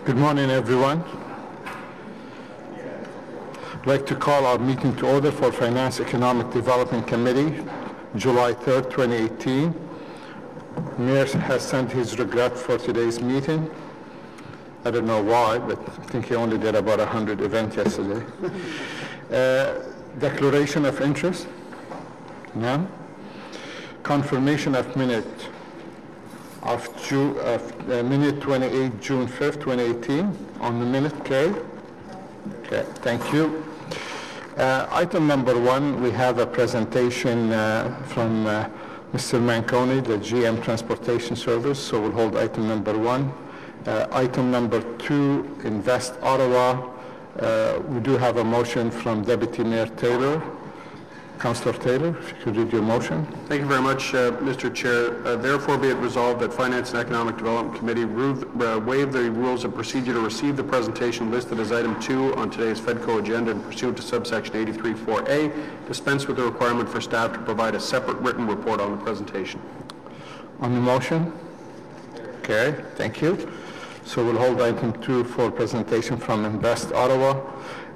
Good morning, everyone. I'd like to call our meeting to order for Finance Economic Development Committee, July 3rd, 2018. Mayor has sent his regret for today's meeting. I don't know why, but I think he only did about 100 events yesterday. Declaration of interest? None. Confirmation of minute of minute 28 June 5th, 2018. On the minute, carried. Okay, thank you. Item number 1, we have a presentation from Mr. Manconi, the GM Transportation Service, so we'll hold item number 1. Item number 2, Invest Ottawa. We do have a motion from Deputy Mayor Taylor. Councillor Taylor, if you could read your motion. Thank you very much, Mr. Chair. Therefore, be it resolved that Finance and Economic Development Committee waive the rules of procedure to receive the presentation listed as item 2 on today's FEDCO agenda and pursuant to subsection 83(4)A, dispense with the requirement for staff to provide a separate written report on the presentation. On the motion? Okay, thank you. So we'll hold item 2 for presentation from Invest Ottawa.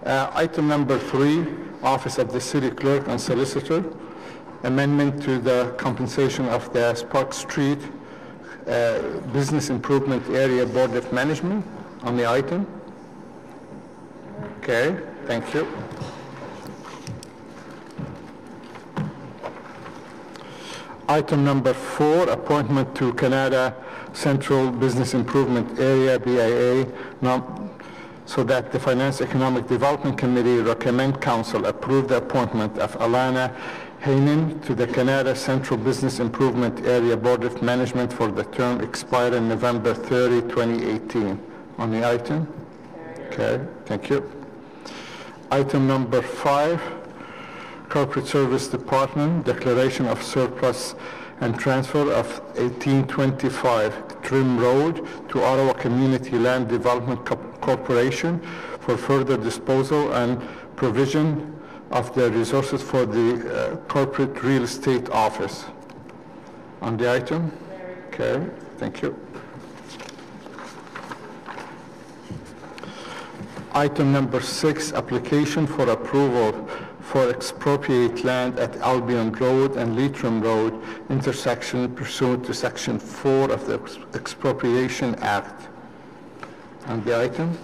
Item number 3, Office of the City Clerk and Solicitor, amendment to the compensation of the Spark Street Business Improvement Area Board of Management on the item. Okay, thank you. Item number 4, appointment to Canada Central Business Improvement Area, BIA, so that the Finance Economic Development Committee recommend Council approve the appointment of Alana Heinen to the Canada Central Business Improvement Area Board of Management for the term expiring November 30, 2018. On the item? Okay, thank you. Item number 5, Corporate Service Department, declaration of surplus and transfer of 1825 Trim Road to Ottawa Community Land Development Corporation for further disposal and provision of the resources for the Corporate Real Estate Office. On the item? Okay, thank you. Item number 6, application for approval for expropriate land at Albion Road and Leitrim Road intersection pursuant to Section 4 of the Expropriation Act. On the item?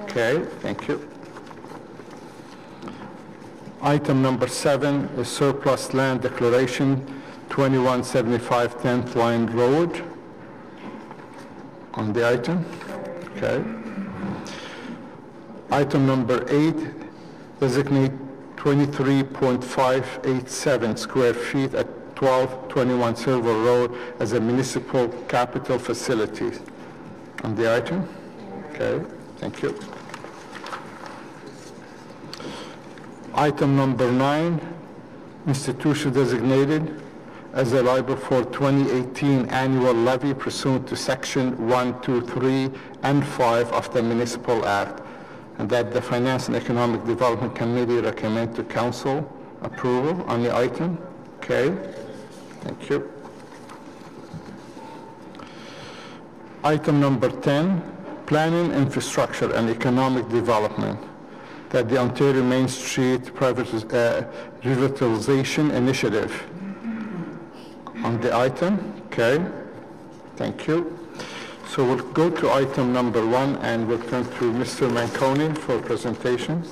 Okay, thank you. Item number 7 is surplus land declaration 2175 10th Line Road. On the item? Okay. Item number 8, designate 23.587 square feet at 1221 Silver Road as a municipal capital facility. On the item? Okay, thank you. Item number 9, institution designated as a liable for 2018 annual levy pursuant to Section 1, 2, 3, and 5 of the Municipal Act, and that the Finance and Economic Development Committee recommend to Council approval on the item. Okay, thank you. Item number 10, Planning, Infrastructure and Economic Development, that the Ontario Main Street Revitalization Initiative. On the item, okay, thank you. So we'll go to item number 1 and we'll turn to Mr. Manconi for presentation.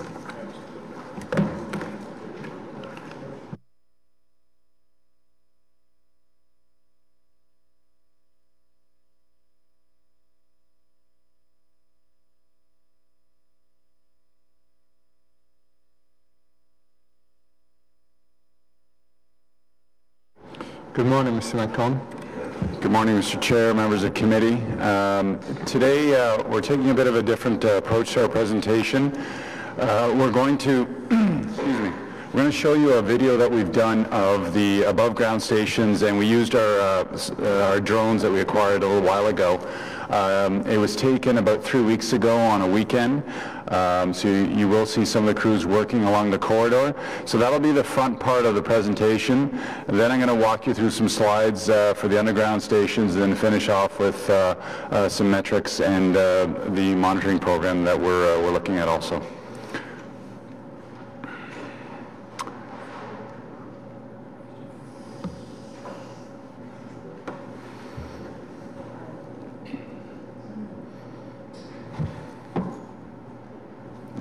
Good morning, Mr. Manconi. Good morning, Mr. Chair, members of committee. Today, we're taking a bit of a different approach to our presentation. We're going to, we're going to show you a video that we've done of the above ground stations, and we used our drones that we acquired a little while ago It was taken about 3 weeks ago on a weekend, so you will see some of the crews working along the corridor. So that'll be the front part of the presentation. And then I'm going to walk you through some slides for the underground stations, and then finish off with some metrics and the monitoring program that we're looking at also.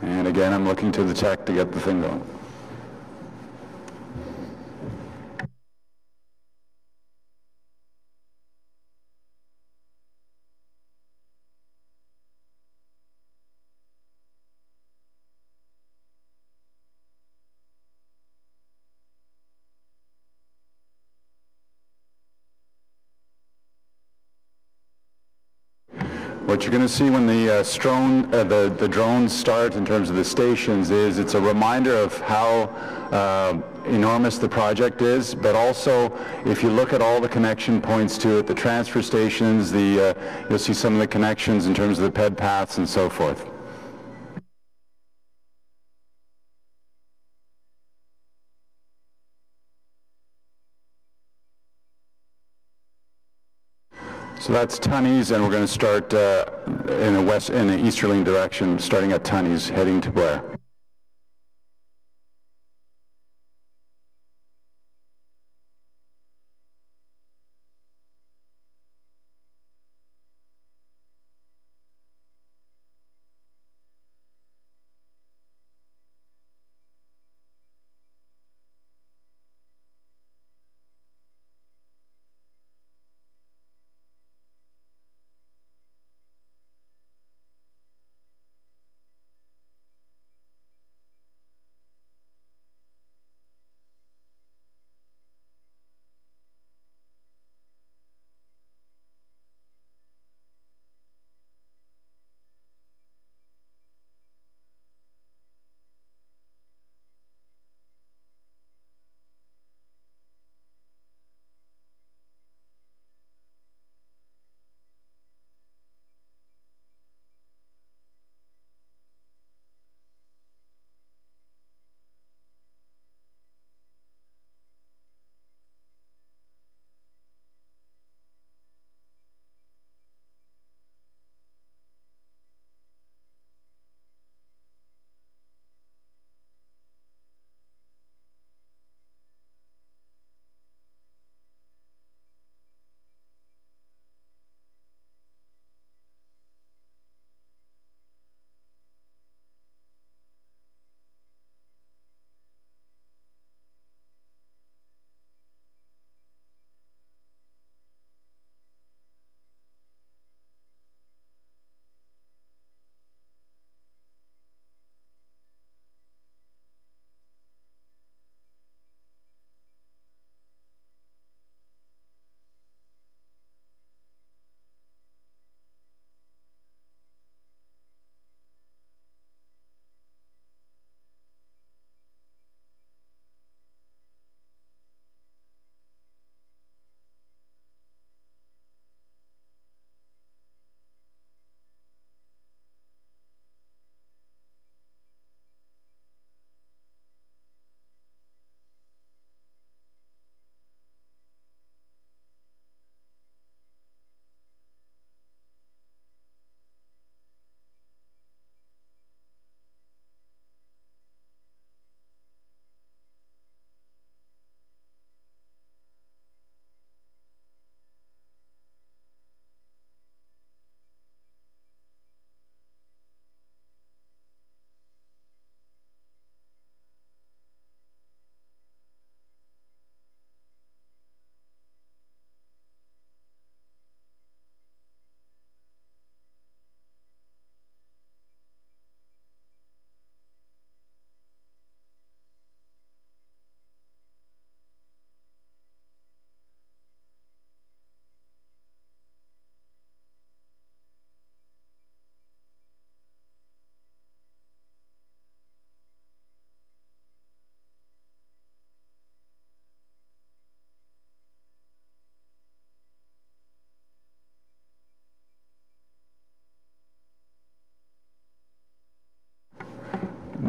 And again, I'm looking to the tech to get the thing going. What you're going to see when the drones start in terms of the stations is it's a reminder of how enormous the project is, but also if you look at all the connection points to it, the transfer stations, you'll see some of the connections in terms of the ped paths and so forth. So that's Tunney's, and we're going to start in the easterly direction, starting at Tunney's, heading to Blair.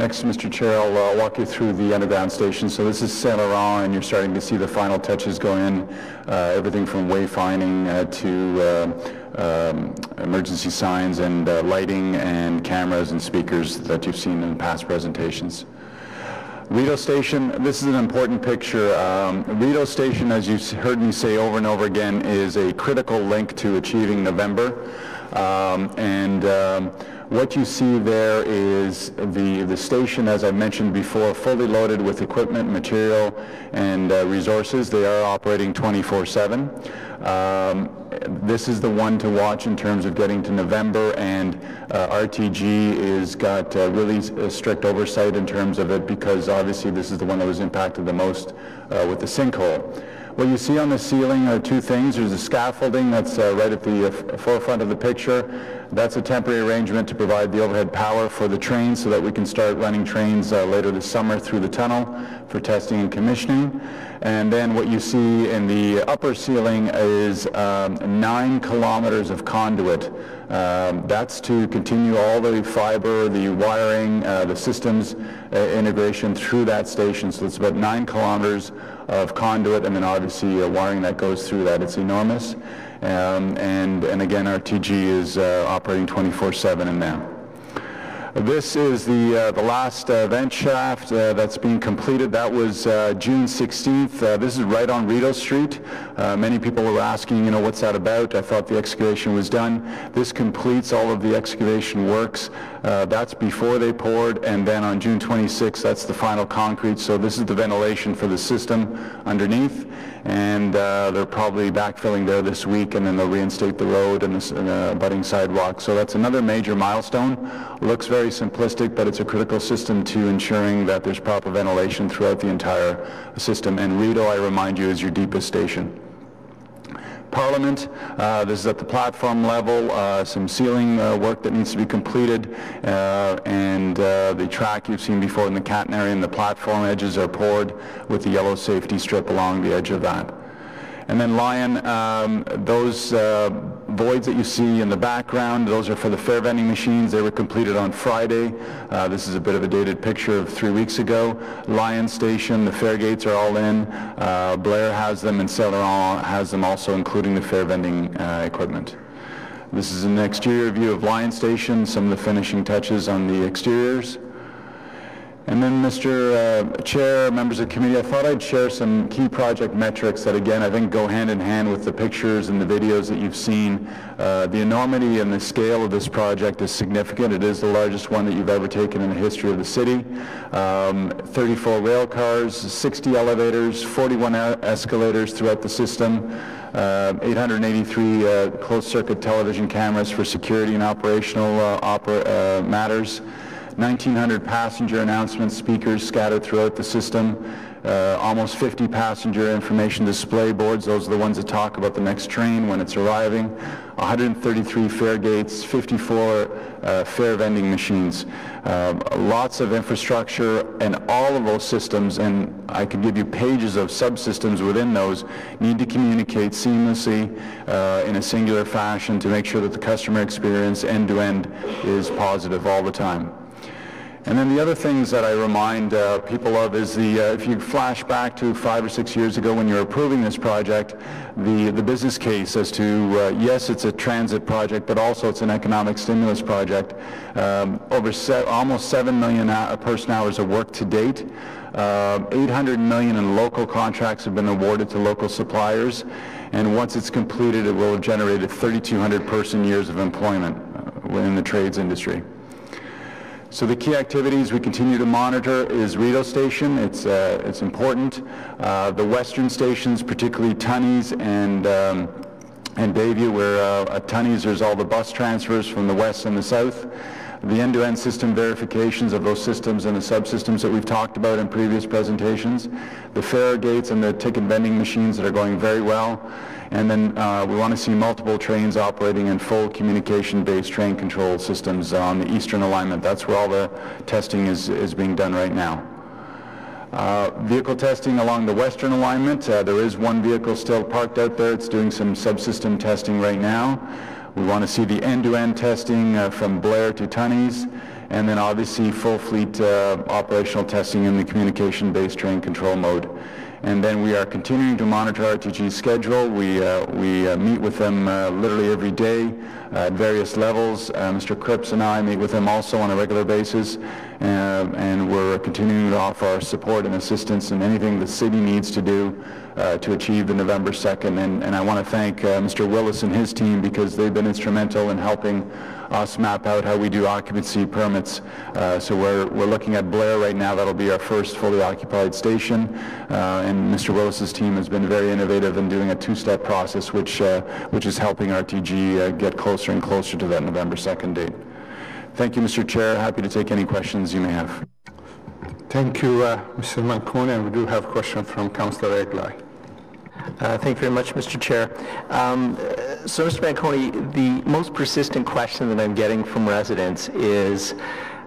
Next, Mr. Chair, I'll walk you through the underground station. So this is Saint Laurent, and you're starting to see the final touches go in, everything from wayfinding to emergency signs and lighting and cameras and speakers that you've seen in past presentations. Rideau Station, this is an important picture. Rideau Station, as you've heard me say over and over again, is a critical link to achieving November. What you see there is the station, as I mentioned before, fully loaded with equipment, material, and resources. They are operating 24/7. This is the one to watch in terms of getting to November, and RTG has got really strict oversight in terms of it, because obviously this is the one that was impacted the most with the sinkhole. What you see on the ceiling are two things. There's a scaffolding that's right at the forefront of the picture. That's a temporary arrangement to provide the overhead power for the trains so that we can start running trains later this summer through the tunnel for testing and commissioning. And then what you see in the upper ceiling is 9 kilometers of conduit. That's to continue all the fiber, the wiring, the systems integration through that station. So it's about 9 kilometers of conduit, and then obviously wiring that goes through that. It's enormous. And again, RTG is operating 24/7 in there. This is the last vent shaft that's being completed. That was June 16th. This is right on Rideau Street. Many people were asking, you know, what's that about? I thought the excavation was done. This completes all of the excavation works. That's before they poured, and then on June 26th, that's the final concrete. So this is the ventilation for the system underneath, and they're probably backfilling there this week, and then they'll reinstate the road and the budding sidewalk. So that's another major milestone. Looks very simplistic, but it's a critical system to ensuring that there's proper ventilation throughout the entire system. And Rideau, I remind you, is your deepest station. Parliament, this is at the platform level, some ceiling work that needs to be completed, and the track you've seen before in the catenary and the platform edges are poured with the yellow safety strip along the edge of that. And then Lion, those voids that you see in the background, those are for the fare vending machines. They were completed on Friday. This is a bit of a dated picture of 3 weeks ago. Lion Station, the fare gates are all in. Blair has them, and Saint Laurent has them also, including the fare vending equipment. This is an exterior view of Lion Station, some of the finishing touches on the exteriors. And then, Mr. Chair, members of the committee, I thought I'd share some key project metrics that, again, I think go hand in hand with the pictures and the videos that you've seen. The enormity and the scale of this project is significant. It is the largest one that you've ever taken in the history of the city. 34 rail cars, 60 elevators, 41 escalators throughout the system, 883 closed-circuit television cameras for security and operational matters, 1,900 passenger announcement speakers scattered throughout the system, almost 50 passenger information display boards. Those are the ones that talk about the next train when it's arriving, 133 fare gates, 54 fare vending machines, lots of infrastructure, and all of those systems, and I could give you pages of subsystems within those, need to communicate seamlessly in a singular fashion to make sure that the customer experience end-to-end is positive all the time. And then the other things that I remind people of is if you flash back to 5 or 6 years ago when you were approving this project, the business case as to, yes, it's a transit project, but also it's an economic stimulus project. Almost 7 million person hours of work to date. 800 million in local contracts have been awarded to local suppliers, and once it's completed, it will have generated 3,200 person years of employment in the trades industry. So the key activities we continue to monitor is Rideau Station. It's important. The western stations, particularly Tunney's and Bayview, where at Tunney's there's all the bus transfers from the west and the south. The end-to-end system verifications of those systems and the subsystems that we've talked about in previous presentations. The fare gates and the ticket vending machines that are going very well. And then we want to see multiple trains operating in full communication-based train control systems on the eastern alignment. That's where all the testing is being done right now. Vehicle testing along the western alignment. There is one vehicle still parked out there. It's doing some subsystem testing right now. We want to see the end-to-end testing from Blair to Tunney's. and then obviously full fleet operational testing in the communication-based train control mode. And then we are continuing to monitor RTG's schedule. We meet with them literally every day at various levels. Mr. Cripps and I meet with them also on a regular basis, and we're continuing to offer our support and assistance in anything the city needs to do to achieve the November 2nd. And I want to thank Mr. Willis and his team, because they've been instrumental in helping us map out how we do occupancy permits. So we're looking at Blair right now. That'll be our first fully occupied station. And Mr. Willis's team has been very innovative in doing a two-step process, which is helping RTG get closer and closer to that November 2nd date. Thank you, Mr. Chair. Happy to take any questions you may have. Thank you, Mr. Manconi, and we do have a question from Councillor Eglai. Thank you very much, Mr. Chair. So, Mr. Manconi, the most persistent question that I'm getting from residents is,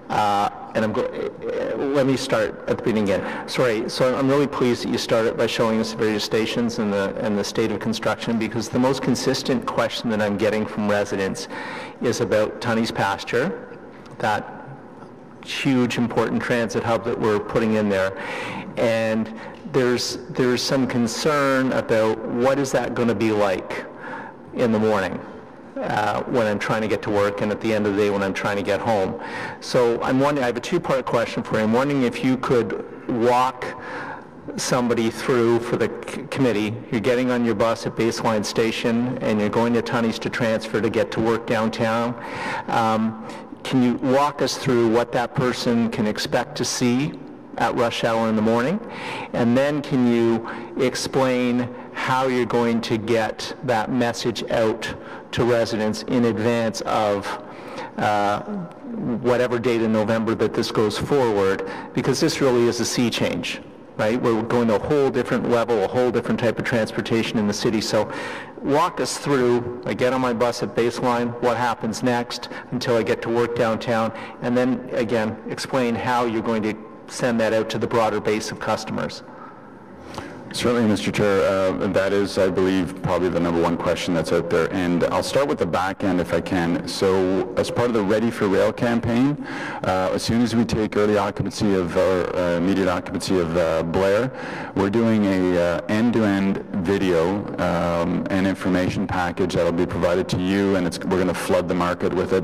let me start at the beginning again. Sorry, so I'm really pleased that you started by showing us the various stations and the state of construction, because the most consistent question that I'm getting from residents is about Tunney's Pasture, that huge important transit hub that we're putting in there. And there's some concern about what is that going to be like in the morning when I'm trying to get to work, and at the end of the day when I'm trying to get home. So I'm wondering, I have a two-part question for you. I'm wondering if you could walk somebody through for the committee. You're getting on your bus at Baseline Station and you're going to Tunney's to transfer to get to work downtown. Can you walk us through what that person can expect to see at rush hour in the morning? And then can you explain how you're going to get that message out to residents in advance of whatever date in November that this goes forward? Because this really is a sea change, right? We're going to a whole different level, a whole different type of transportation in the city. So walk us through, I get on my bus at Baseline, what happens next until I get to work downtown, and then again, explain how you're going to send that out to the broader base of customers. Certainly, Mr. Chair. That is, I believe, probably the number one question that's out there. And I'll start with the back end if I can. So as part of the Ready for Rail campaign, as soon as we take early occupancy of, or immediate occupancy of Blair, we're doing a end-to-end video and information package that will be provided to you, and we're going to flood the market with it.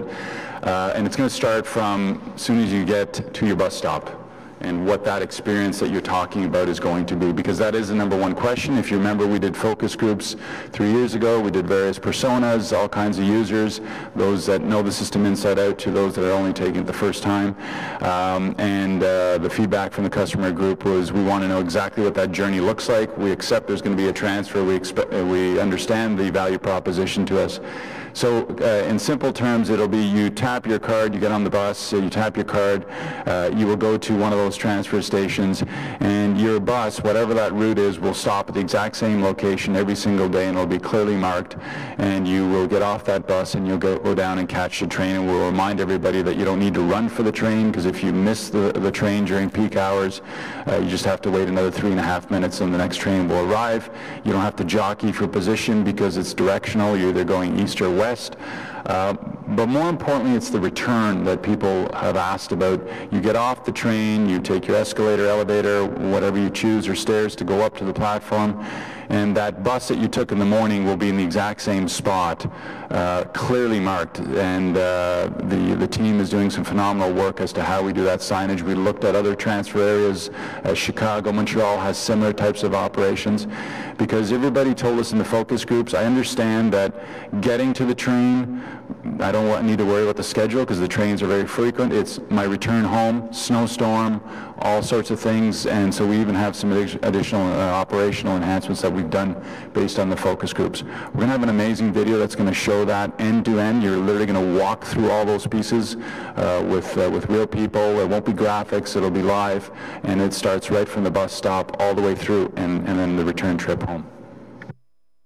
And it's going to start from as soon as you get to your bus stop, and what that experience that you're talking about is going to be, because that is the number one question. If you remember, we did focus groups 3 years ago. We did various personas, all kinds of users, those that know the system inside out to those that are only taking it the first time. And the feedback from the customer group was, we want to know exactly what that journey looks like. We accept there's going to be a transfer. We understand the value proposition to us. So in simple terms, it'll be you tap your card, you get on the bus, you tap your card, you will go to one of those transfer stations, and your bus, whatever that route is, will stop at the exact same location every single day, and it'll be clearly marked, and you will get off that bus and you'll go down and catch the train. And we'll remind everybody that you don't need to run for the train, because if you miss the train during peak hours, you just have to wait another 3.5 minutes and the next train will arrive. You don't have to jockey for position because it's directional. You're either going east or west. But more importantly, it's the return that people have asked about. You get off the train, you take your escalator, elevator, whatever you choose, or stairs to go up to the platform, and that bus that you took in the morning will be in the exact same spot, clearly marked. And the team is doing some phenomenal work as to how we do that signage. We looked at other transfer areas. Chicago, Montreal has similar types of operations, because everybody told us in the focus groups, I understand that getting to the train, I don't need to worry about the schedule because the trains are very frequent. It's my return home, snowstorm, all sorts of things. And so we even have some additional operational enhancements that we've done based on the focus groups. We're going to have an amazing video that's going to show that end to end. You're literally going to walk through all those pieces with real people. It won't be graphics, it'll be live, and it starts right from the bus stop all the way through, and then the return trip home.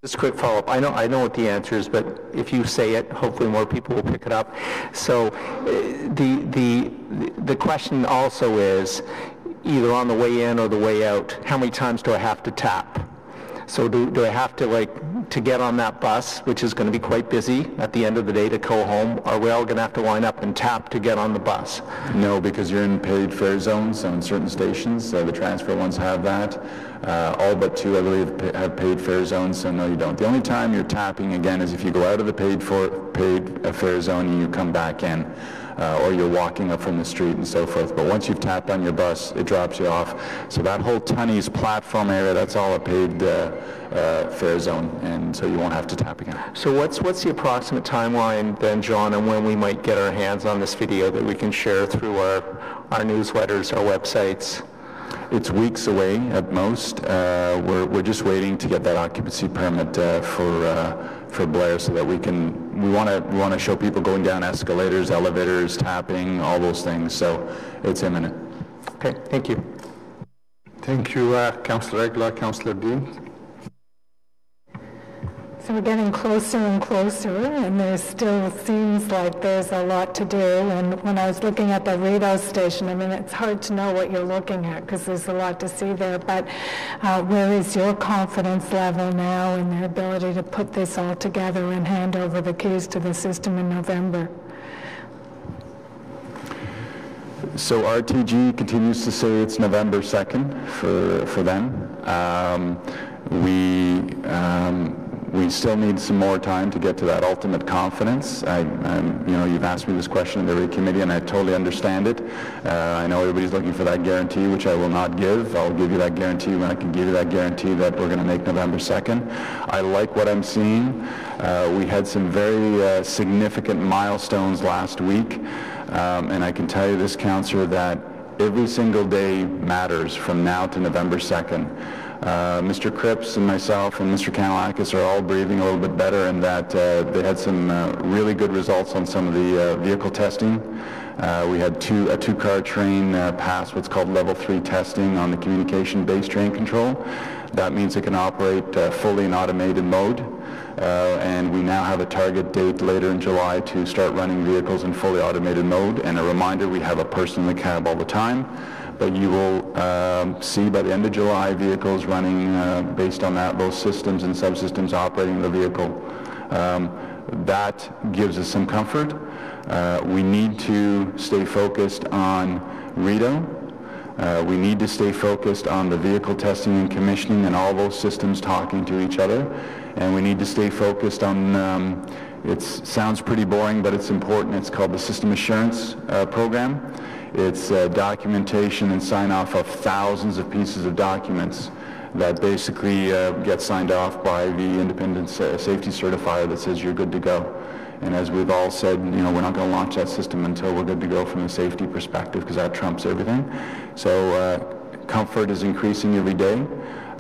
Just a quick follow-up. I know what the answer is, but if you say it, hopefully more people will pick it up. So the question also is, either on the way in or the way out, how many times do I have to tap? So do I have to, like, to get on that bus, which is going to be quite busy at the end of the day to go home, are we all going to have to line up and tap to get on the bus? No, because you're in paid fare zones on certain stations. The transfer ones have that. All but two, I believe, have paid fare zones, so no, you don't. The only time you're tapping, again, is if you go out of the paid fare zone and you come back in. Or you're walking up from the street and so forth. But once you've tapped on your bus, it drops you off. So that whole Tunney's platform area, that's all a paid fare zone, and so you won't have to tap again. So what's the approximate timeline then, John, on when we might get our hands on this video that we can share through our newsletters, our websites? It's weeks away at most. We're just waiting to get that occupancy permit for Blair, so that we want to show people going down escalators, elevators, tapping, all those things. So it's imminent. Okay, thank you. Thank you, Councillor Aguilar. Councillor Dean. So we're getting closer and closer, and there still seems like there's a lot to do. And when I was looking at the Rideau station, I mean, it's hard to know what you're looking at because there's a lot to see there. But where is your confidence level now in their ability to put this all together and hand over the keys to the system in November? So RTG continues to say it's November 2nd for them. We still need some more time to get to that ultimate confidence. You've asked me this question in every committee, and I totally understand it. I know everybody's looking for that guarantee, which I will not give. I'll give you that guarantee when I can give you that guarantee that we're going to make November 2nd. I like what I'm seeing. We had some very significant milestones last week, and I can tell you this, Councillor, that every single day matters from now to November 2nd. Mr. Cripps and myself and Mr. Kanalakis are all breathing a little bit better, in that they had some really good results on some of the vehicle testing. We had a two-car train pass what's called level 3 testing on the communication-based train control. That means it can operate fully in automated mode. And we now have a target date later in July to start running vehicles in fully automated mode. And a reminder, we have a person in the cab all the time. But you will see by the end of July vehicles running based on those systems and subsystems operating the vehicle. That gives us some comfort. We need to stay focused on Rideau. We need to stay focused on the vehicle testing and commissioning and all those systems talking to each other. And we need to stay focused on, it sounds pretty boring, but it's important. It's called the System Assurance Program. It's documentation and sign-off of thousands of pieces of documents that basically get signed off by the independent safety certifier that says you're good to go. And as we've all said, we're not going to launch that system until we're good to go from a safety perspective, because that trumps everything. So comfort is increasing every day.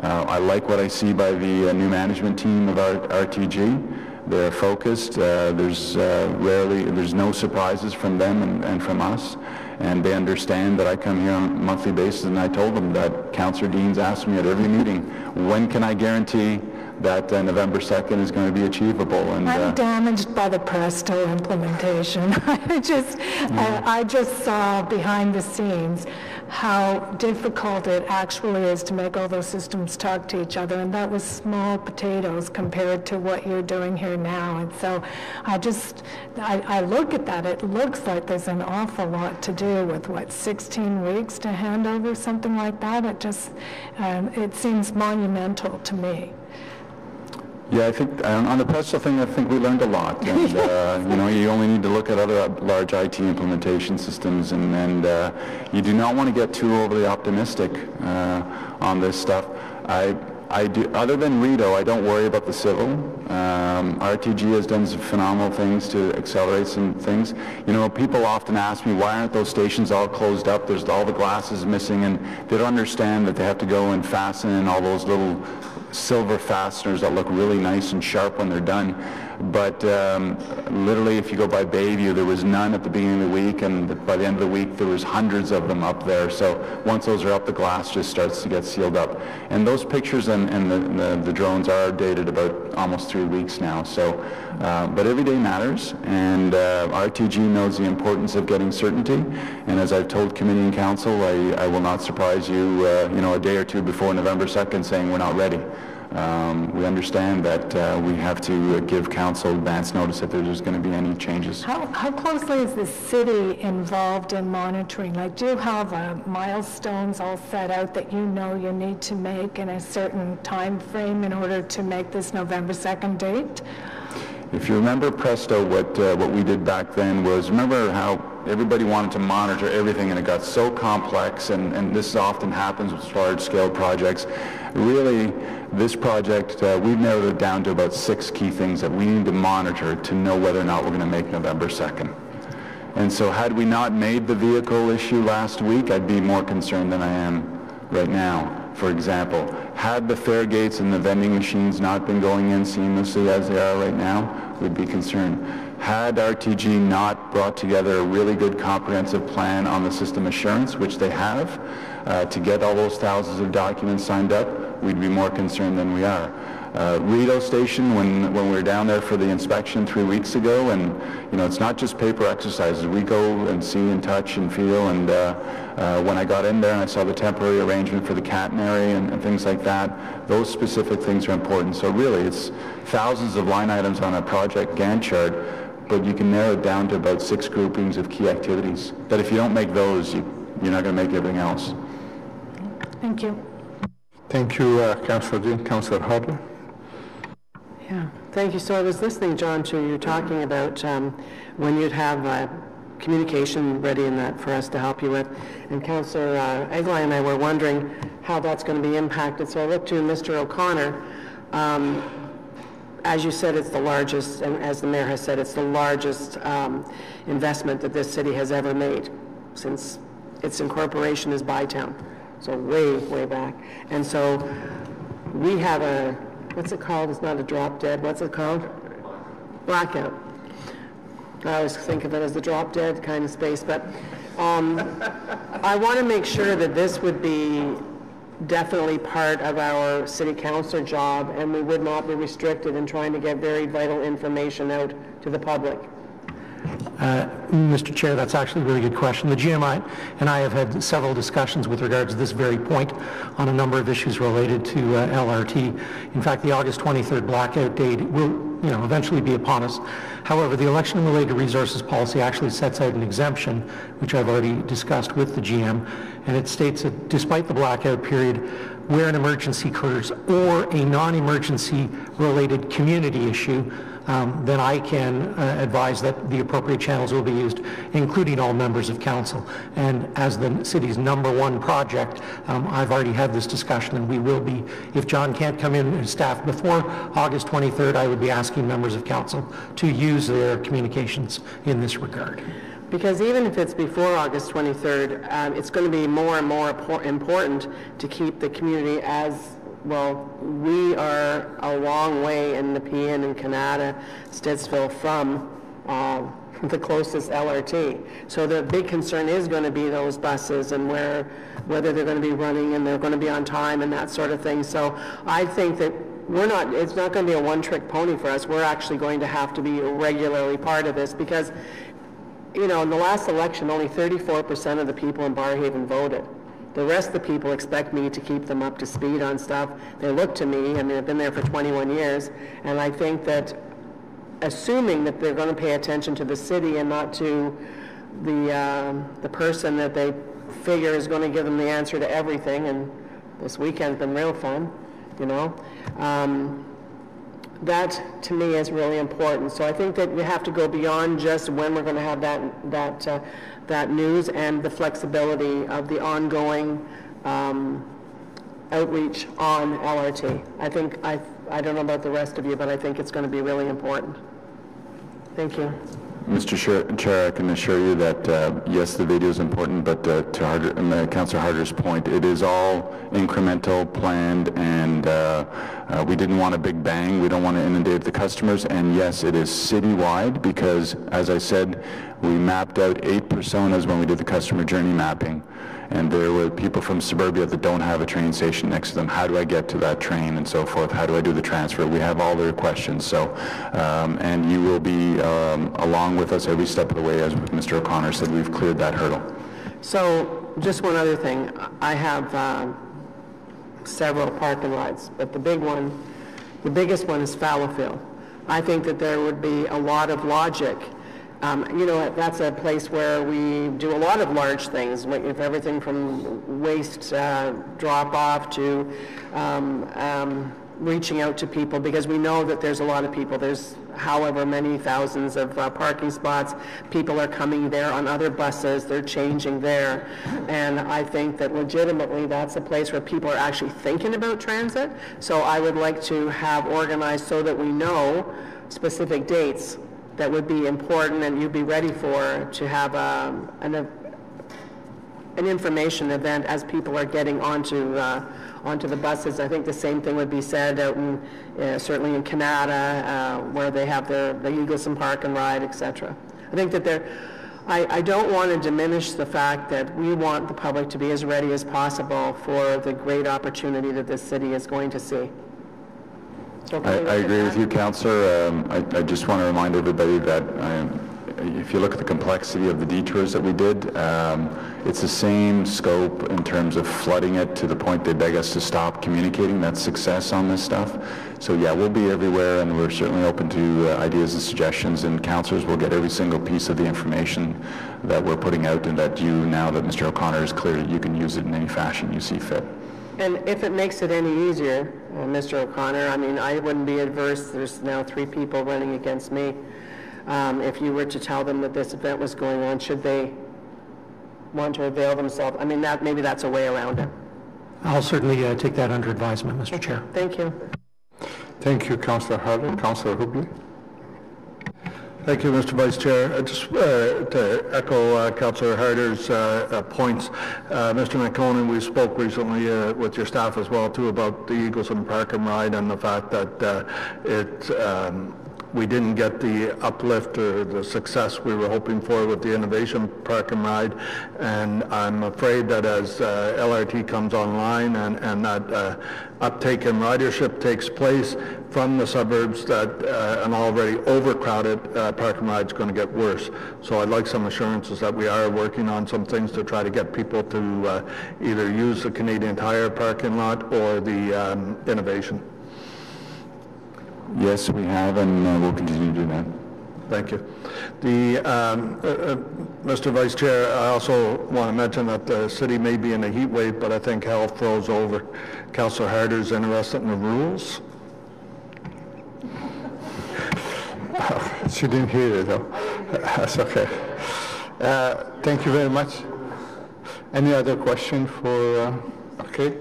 I like what I see by the new management team of RTG. They're focused. There's no surprises from them and from us. And they understand that I come here on a monthly basis, and I told them that Councillor Dean's asked me at every meeting, when can I guarantee that November 2nd is going to be achievable? And I'm damaged by the Presto implementation. I just saw behind the scenes how difficult it actually is to make all those systems talk to each other, and that was small potatoes compared to what you're doing here now. And so I look at that, it looks like there's an awful lot to do with 16 weeks to hand over something like that. It seems monumental to me. Yeah, I think on the Presto thing, I think we learned a lot. And, you only need to look at other large IT implementation systems, and you do not want to get too overly optimistic on this stuff. I do, other than Rideau, I don't worry about the civil. RTG has done some phenomenal things to accelerate some things. People often ask me, why aren't those stations all closed up? There's all the glasses missing, and they don't understand that they have to go and fasten in all those little silver fasteners that look really nice and sharp when they're done. But literally, if you go by Bayview, there was none at the beginning of the week, and by the end of the week, there was hundreds of them up there. So once those are up, the glass just starts to get sealed up. And those pictures and the drones are dated about almost 3 weeks now. So, but every day matters, and RTG knows the importance of getting certainty. And as I've told committee and council, I will not surprise you, a day or two before November 2nd saying we're not ready. We understand that we have to give council advance notice if there's going to be any changes. How closely is the city involved in monitoring? Like, do you have milestones all set out that you know you need to make in a certain time frame in order to make this November 2nd date? If you remember, Presto, what we did back then was, remember how everybody wanted to monitor everything and it got so complex, and this often happens with large-scale projects. Really, this project, we've narrowed it down to about 6 key things that we need to monitor to know whether or not we're going to make November 2nd. And so had we not made the vehicle issue last week, I'd be more concerned than I am right now. For example, had the fare gates and the vending machines not been going in seamlessly as they are right now, we'd be concerned. Had RTG not brought together a really good comprehensive plan on the system assurance, which they have, to get all those thousands of documents signed up, we'd be more concerned than we are. Rideau Station, when we were down there for the inspection 3 weeks ago, and it's not just paper exercises. We go and see and touch and feel, and when I got in there and I saw the temporary arrangement for the catenary and things like that, those specific things are important. So really, it's thousands of line items on a project Gantt chart, but you can narrow it down to about 6 groupings of key activities, that if you don't make those, you're not going to make everything else. Thank you. Thank you, Councillor Dean. Councillor Harder. Yeah, thank you. So I was listening, John, to you talking about when you'd have communication ready in that for us to help you with. And Councillor Eglai and I were wondering how that's going to be impacted. So I looked to Mr. O'Connor. As you said, it's the largest, and as the Mayor has said, it's the largest investment that this city has ever made since its incorporation as Bytown. So way, way back. And so we have a, what's it called? It's not a drop dead. What's it called? Blackout. I always think of it as the drop dead kind of space, but I want to make sure that this would be definitely part of our city councilor job, and we would not be restricted in trying to get very vital information out to the public. Mr. Chair, that's actually a really good question. The GMI and I have had several discussions with regards to this very point on a number of issues related to LRT. In fact, the August 23rd blackout date will eventually be upon us. However, the election-related resources policy actually sets out an exemption, which I've already discussed with the GM, and it states that despite the blackout period, where an emergency occurs or a non-emergency related community issue, then I can advise that the appropriate channels will be used, including all members of council. And as the city's #1 project, I've already had this discussion, and we will be, if John can't come in and staff before August 23rd, I would be asking members of council to use their communications in this regard. Because even if it's before August 23rd, it's going to be more and more important to keep the community as well. We are a long way in Nepean and Canada, Stittsville from the closest LRT. So the big concern is going to be those buses and whether they're going to be running and they're going to be on time and that sort of thing. So I think that it's not going to be a one-trick pony for us. We're actually going to have to be regularly part of this because, in the last election, only 34% of the people in Barrhaven voted. The rest of the people expect me to keep them up to speed on stuff. They look to me, I've been there for 21 years, and I think that assuming that they're going to pay attention to the city and not to the person that they figure is going to give them the answer to everything, and this weekend's been real fun, that to me is really important. So I think that we have to go beyond just when we're going to have that news and the flexibility of the ongoing outreach on LRT. I don't know about the rest of you, but I think it's going to be really important. Thank you. Mr. Chair, I can assure you that yes, the video is important, but to Councillor Harder's point, it is all incremental, planned, and we didn't want a big bang. We don't want to inundate the customers, and yes, it is citywide because, as I said, we mapped out 8 personas when we did the customer journey mapping, and there were people from suburbia that don't have a train station next to them. How do I get to that train and so forth? How do I do the transfer? We have all their questions. So, and you will be along with us every step of the way. As Mr. O'Connor said, we've cleared that hurdle. So, just one other thing. I have several park and rides, but the biggest one is Fallowfield. I think that there would be a lot of logic. You know, that's a place where we do a lot of large things, with everything from waste drop-off to reaching out to people, because we know that there's a lot of people. There's however many thousands of parking spots. People are coming there on other buses. They're changing there. And I think that legitimately that's a place where people are actually thinking about transit. So I would like to have organized so that we know specific dates that would be important and you'd be ready for, to have an information event as people are getting onto the buses. I think the same thing would be said out in, certainly in Canada, where they have the Eagleson Park and Ride, etc. I think that I don't want to diminish the fact that we want the public to be as ready as possible for the great opportunity that this city is going to see. I agree with you, Councillor. I just want to remind everybody that if you look at the complexity of the detours that we did, it's the same scope in terms of flooding it to the point they beg us to stop communicating. That's success on this stuff. So yeah, we'll be everywhere, and we're certainly open to ideas and suggestions, and councillors will get every single piece of the information that we're putting out, and that you, now that Mr. O'Connor is clear, you can use it in any fashion you see fit. And if it makes it any easier, Mr. O'Connor, I mean, I wouldn't be adverse. There's now 3 people running against me. If you were to tell them that this event was going on, should they want to avail themselves? I mean, maybe that's a way around it. I'll certainly take that under advisement, Mr. Chair. Thank you. Thank you, Councillor Harder. Councillor Hubley. Thank you, Mr. Vice Chair. Just to echo Councillor Harder's points, Mr. McConan, we spoke recently with your staff as well too about the Eagleson Park and Ride, and the fact that we didn't get the uplift or the success we were hoping for with the Innovation Park and Ride, and I'm afraid that as LRT comes online and that uptake in ridership takes place from the suburbs, that an already overcrowded park and ride is going to get worse. So I'd like some assurances that we are working on some things to try to get people to either use the Canadian Tire parking lot or the Innovation. Yes, we have, and we'll continue to do that. Thank you. Mr. Vice Chair, I also want to mention that the city may be in a heat wave, but I think health throws over. Councillor Harder's interested in the rules. She didn't hear it, though. That's okay. Thank you very much. Any other question for, okay.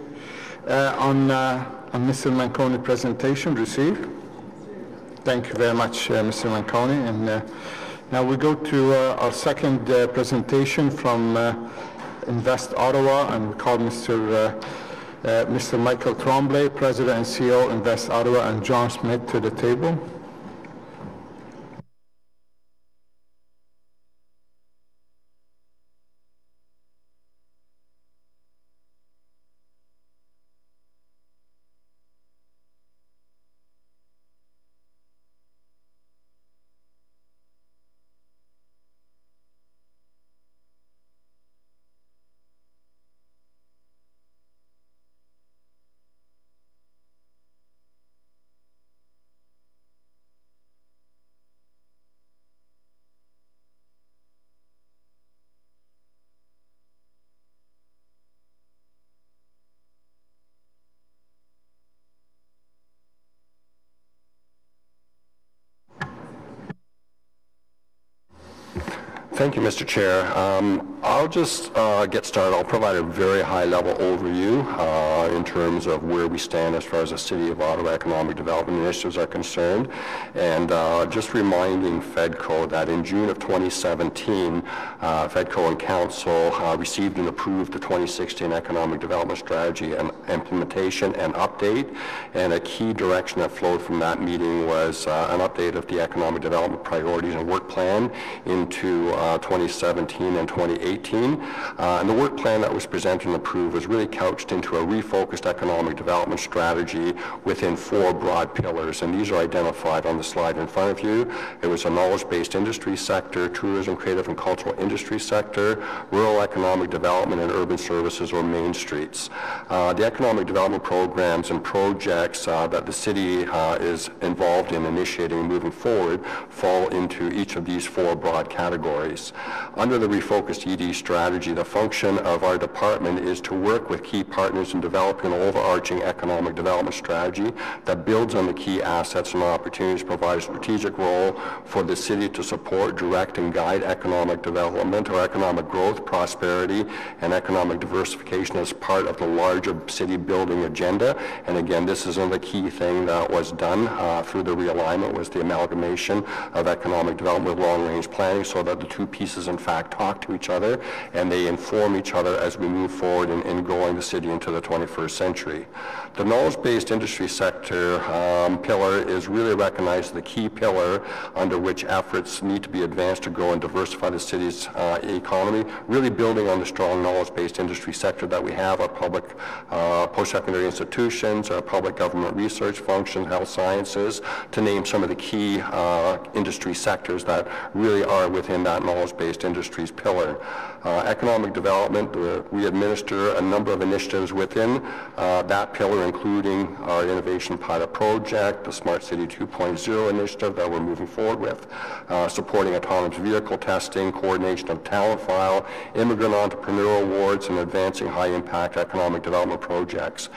On Mr. Manconi's presentation received. Thank you very much, Mr. Manconi. And now we go to our second presentation from Invest Ottawa, and we call Mr. Michael Tremblay, President and CEO, Invest Ottawa, and John Smith to the table. Thank you, Mr. Chair. I'll just get started. I'll provide a very high-level overview in terms of where we stand as far as the City of Ottawa economic development initiatives are concerned, and just reminding FEDCO that in June of 2017, FEDCO and Council received and approved the 2016 Economic Development Strategy and Implementation and Update, and a key direction that flowed from that meeting was an update of the economic development priorities and work plan into 2017 and 2018. And the work plan that was presented and approved was really couched into a refocused economic development strategy within 4 broad pillars, and these are identified on the slide in front of you. It was a knowledge-based industry sector, tourism, creative and cultural industry sector, rural economic development, and urban services or main streets. The economic development programs and projects that the city is involved in initiating and moving forward fall into each of these 4 broad categories. Under the refocused ED strategy, the function of our department is to work with key partners in developing an overarching economic development strategy that builds on the key assets and opportunities, provide a strategic role for the city to support, direct, and guide economic development or economic growth, prosperity, and economic diversification as part of the larger city building agenda. And again, this is another key thing that was done through the realignment, was the amalgamation of economic development with long-range planning, so that the 2 pieces in fact talk to each other and they inform each other as we move forward in growing the city into the 21st century. The knowledge-based industry sector pillar is really recognized as the key pillar under which efforts need to be advanced to grow and diversify the city's economy, really building on the strong knowledge-based industry sector that we have, our public post-secondary institutions, our public government research function, health sciences, to name some of the key industry sectors that really are within that knowledge-based industries pillar. Economic development, we administer a number of initiatives within that pillar, including our innovation pilot project, the Smart City 2.0 initiative that we're moving forward with, supporting autonomous vehicle testing, coordination of talent file, immigrant entrepreneurial awards, and advancing high-impact economic development projects.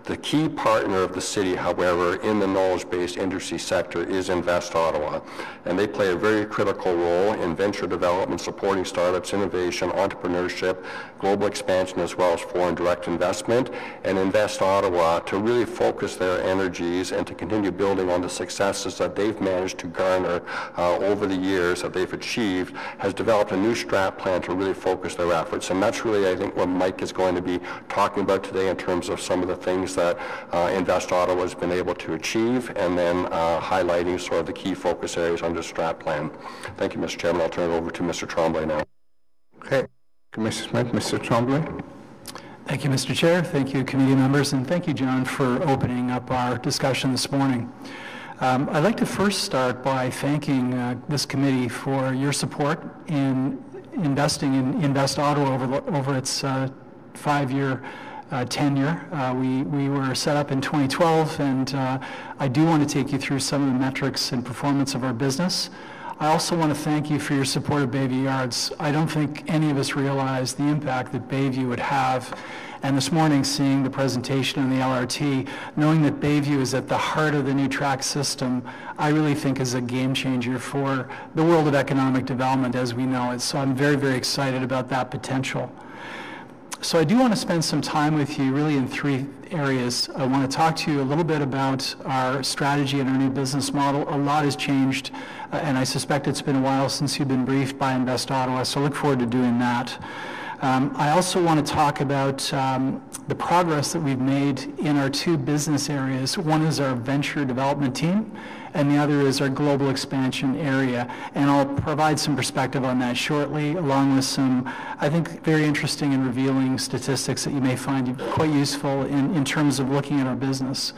The key partner of the city, however, in the knowledge-based industry sector is Invest Ottawa, and they play a very critical role in venture development, supporting startups, innovation, entrepreneurship, global expansion, as well as foreign direct investment. And Invest Ottawa, to really focus their energies and to continue building on the successes that they've managed to garner over the years that they've achieved, has developed a new strat plan to really focus their efforts. And that's really, I think, what Mike is going to be talking about today in terms of some of the things that Invest Ottawa has been able to achieve, and then highlighting sort of the key focus areas under the strat plan. Thank you, Mr. Chairman. I'll turn it over to Mr. Tremblay now. Okay. Commissioner Smith, Mr. Tremblay. Thank you, Mr. Chair. Thank you, committee members, and thank you, John, for opening up our discussion this morning. I'd like to first start by thanking this committee for your support in investing in Invest Ottawa over its 5-year tenure. We were set up in 2012, and I do want to take you through some of the metrics and performance of our business. I also want to thank you for your support of Bayview Yards. I don't think any of us realize the impact that Bayview would have. And this morning, seeing the presentation on the LRT, knowing that Bayview is at the heart of the new track system, I really think is a game changer for the world of economic development as we know it. So I'm very, very excited about that potential. So I do want to spend some time with you really in 3 areas. I want to talk to you a little bit about our strategy and our new business model. A lot has changed, and I suspect it's been a while since you've been briefed by Invest Ottawa, so I look forward to doing that. I also want to talk about the progress that we've made in our 2 business areas. One is our venture development team, and the other is our global expansion area. And I'll provide some perspective on that shortly, along with some, I think, very interesting and revealing statistics that you may find quite useful in terms of looking at our business.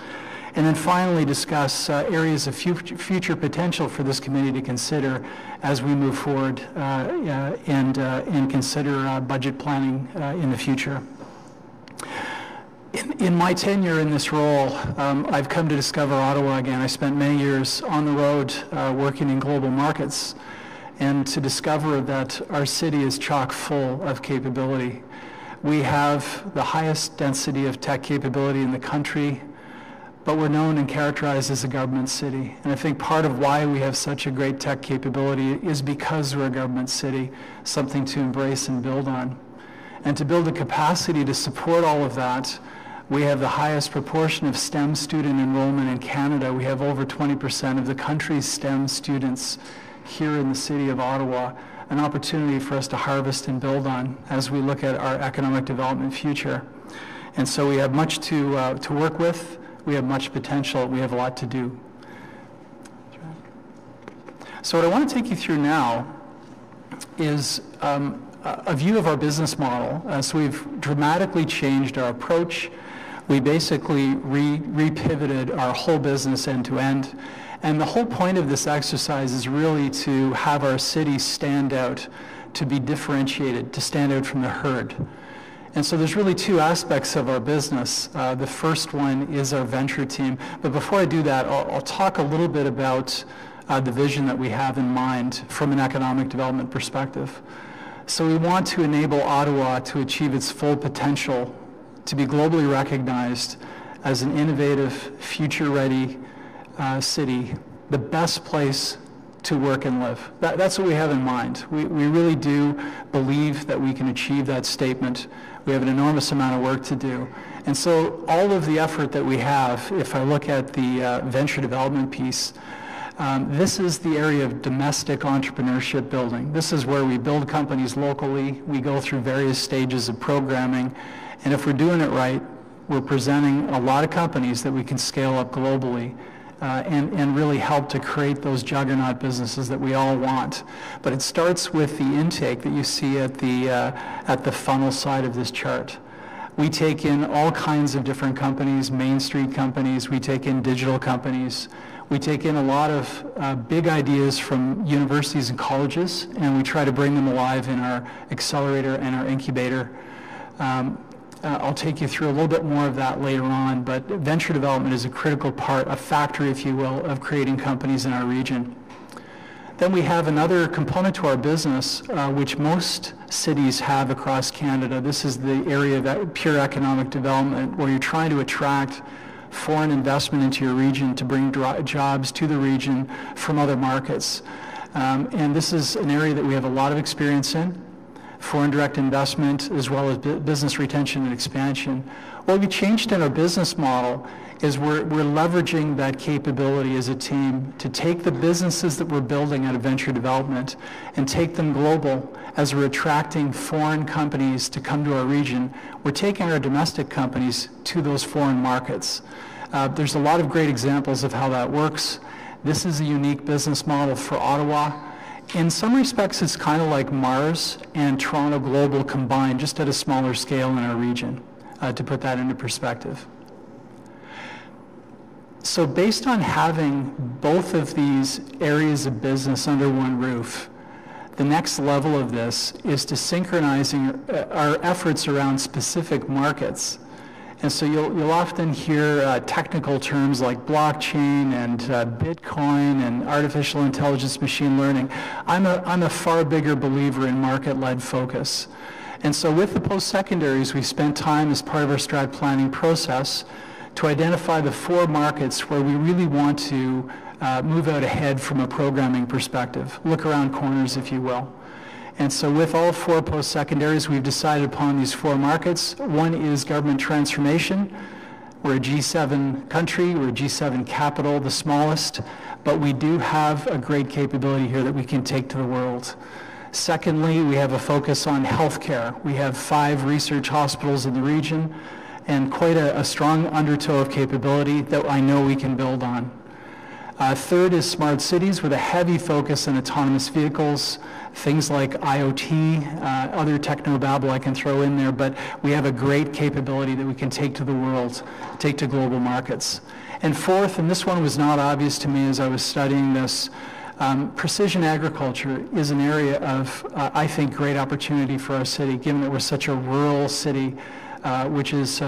And then finally discuss areas of future potential for this committee to consider as we move forward and consider budget planning in the future. In my tenure in this role, I've come to discover Ottawa again. I spent many years on the road working in global markets, and to discover that our city is chock full of capability. We have the highest density of tech capability in the country, but we're known and characterized as a government city. And I think part of why we have such a great tech capability is because we're a government city, something to embrace and build on. And to build a capacity to support all of that, we have the highest proportion of STEM student enrollment in Canada. We have over 20% of the country's STEM students here in the city of Ottawa, an opportunity for us to harvest and build on as we look at our economic development future. And so we have much to work with. We have much potential. We have a lot to do. So what I want to take you through now is a view of our business model. So we've dramatically changed our approach. We basically re-pivoted our whole business end to end. And the whole point of this exercise is really to have our city stand out, to be differentiated, to stand out from the herd. And so there's really two aspects of our business. The first one is our venture team. But before I do that, I'll talk a little bit about the vision that we have in mind from an economic development perspective. So we want to enable Ottawa to achieve its full potential, to be globally recognized as an innovative, future-ready city, the best place to work and live. That's what we have in mind. We really do believe that we can achieve that statement. We have an enormous amount of work to do. And so all of the effort that we have, if I look at the venture development piece, this is the area of domestic entrepreneurship building. This is where we build companies locally. We go through various stages of programming. And if we're doing it right, we're presenting a lot of companies that we can scale up globally and really help to create those juggernaut businesses that we all want. But it starts with the intake that you see at the funnel side of this chart. We take in all kinds of different companies, Main Street companies, we take in digital companies, we take in a lot of big ideas from universities and colleges, and we try to bring them alive in our accelerator and our incubator. I'll take you through a little bit more of that later on, but venture development is a critical part, a factory, if you will, of creating companies in our region. Then we have another component to our business, which most cities have across Canada. This is the area of pure economic development, where you're trying to attract foreign investment into your region to bring jobs to the region from other markets. And this is an area that we have a lot of experience in. Foreign direct investment, as well as business retention and expansion. What we changed in our business model is we're leveraging that capability as a team to take the businesses that we're building out of venture development and take them global. As we're attracting foreign companies to come to our region, we're taking our domestic companies to those foreign markets. There's a lot of great examples of how that works. This is a unique business model for Ottawa. In some respects, it's kind of like Mars and Toronto Global combined, just at a smaller scale in our region, to put that into perspective. So based on having both of these areas of business under one roof, the next level of this is to synchronizing our efforts around specific markets. And so you'll often hear technical terms like blockchain and Bitcoin and artificial intelligence, machine learning. I'm a far bigger believer in market-led focus. And so with the post-secondaries, we spent time as part of our strat planning process to identify the 4 markets where we really want to move out ahead from a programming perspective, look around corners, if you will. And so with all 4 post-secondaries, we've decided upon these 4 markets. One is government transformation. We're a G7 country, we're a G7 capital, the smallest, but we do have a great capability here that we can take to the world. Secondly, we have a focus on healthcare. We have 5 research hospitals in the region and quite a strong undertow of capability that I know we can build on. Third is smart cities with a heavy focus on autonomous vehicles, things like IoT, other technobabble I can throw in there, but we have a great capability that we can take to the world, take to global markets. And fourth, and this one was not obvious to me as I was studying this, precision agriculture is an area of, I think, great opportunity for our city, given that we're such a rural city, which is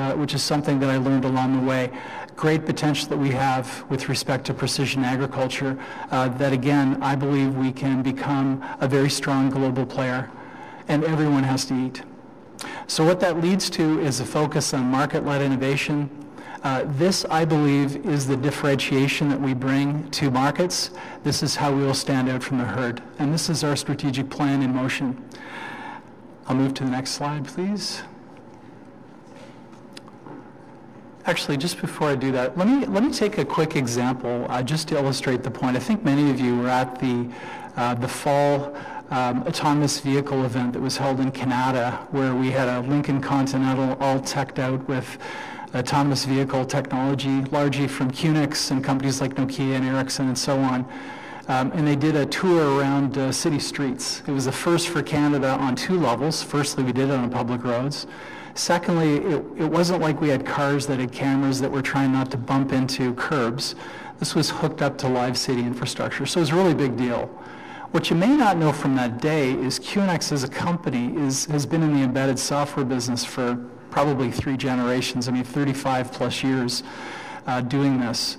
something that I learned along the way. Great potential that we have with respect to precision agriculture, that again, I believe we can become a very strong global player, and everyone has to eat. So what that leads to is a focus on market-led innovation. This, I believe, is the differentiation that we bring to markets. This is how we will stand out from the herd, and this is our strategic plan in motion. I'll move to the next slide, please. Actually, just before I do that, let me take a quick example just to illustrate the point. I think many of you were at the fall autonomous vehicle event that was held in Canada, where we had a Lincoln Continental all teched out with autonomous vehicle technology, largely from QNX and companies like Nokia and Ericsson and so on. and they did a tour around city streets. It was the first for Canada on 2 levels. Firstly, we did it on public roads. Secondly, it wasn't like we had cars that had cameras that were trying not to bump into curbs. This was hooked up to live city infrastructure, so it was a really big deal. What you may not know from that day is QNX as a company has been in the embedded software business for probably 3 generations, 35 plus years doing this.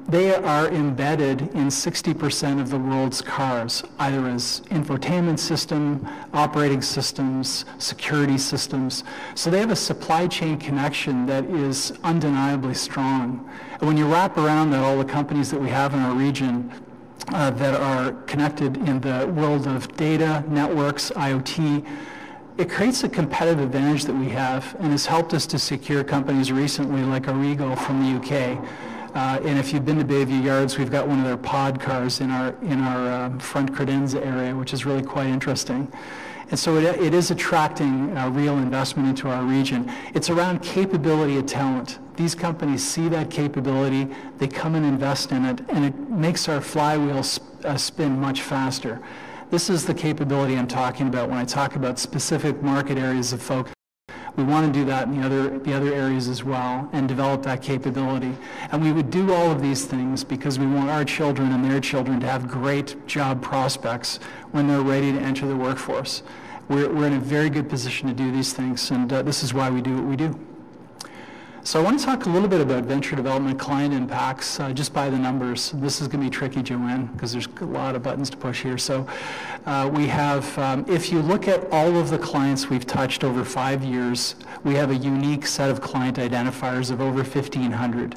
They are embedded in 60% of the world's cars, either as infotainment system, operating systems, security systems. So they have a supply chain connection that is undeniably strong. And when you wrap around that all the companies that we have in our region that are connected in the world of data, networks, IoT, it creates a competitive advantage that we have and has helped us to secure companies recently like Arrigo from the UK. And if you've been to Bayview Yards, we've got one of their pod cars in our front credenza area, which is really quite interesting. And so it is attracting real investment into our region. It's around capability of talent. These companies see that capability, they come and invest in it, and it makes our flywheel spin much faster. This is the capability I'm talking about when I talk about specific market areas of focus. We want to do that in the other areas as well and develop that capability. And we would do all of these things because we want our children and their children to have great job prospects when they're ready to enter the workforce. We're in a very good position to do these things, and this is why we do what we do. So I want to talk a little bit about venture development client impacts, just by the numbers. This is going to be tricky, Joanne, because there's a lot of buttons to push here. So we have, if you look at all of the clients we've touched over 5 years, we have a unique set of client identifiers of over 1,500.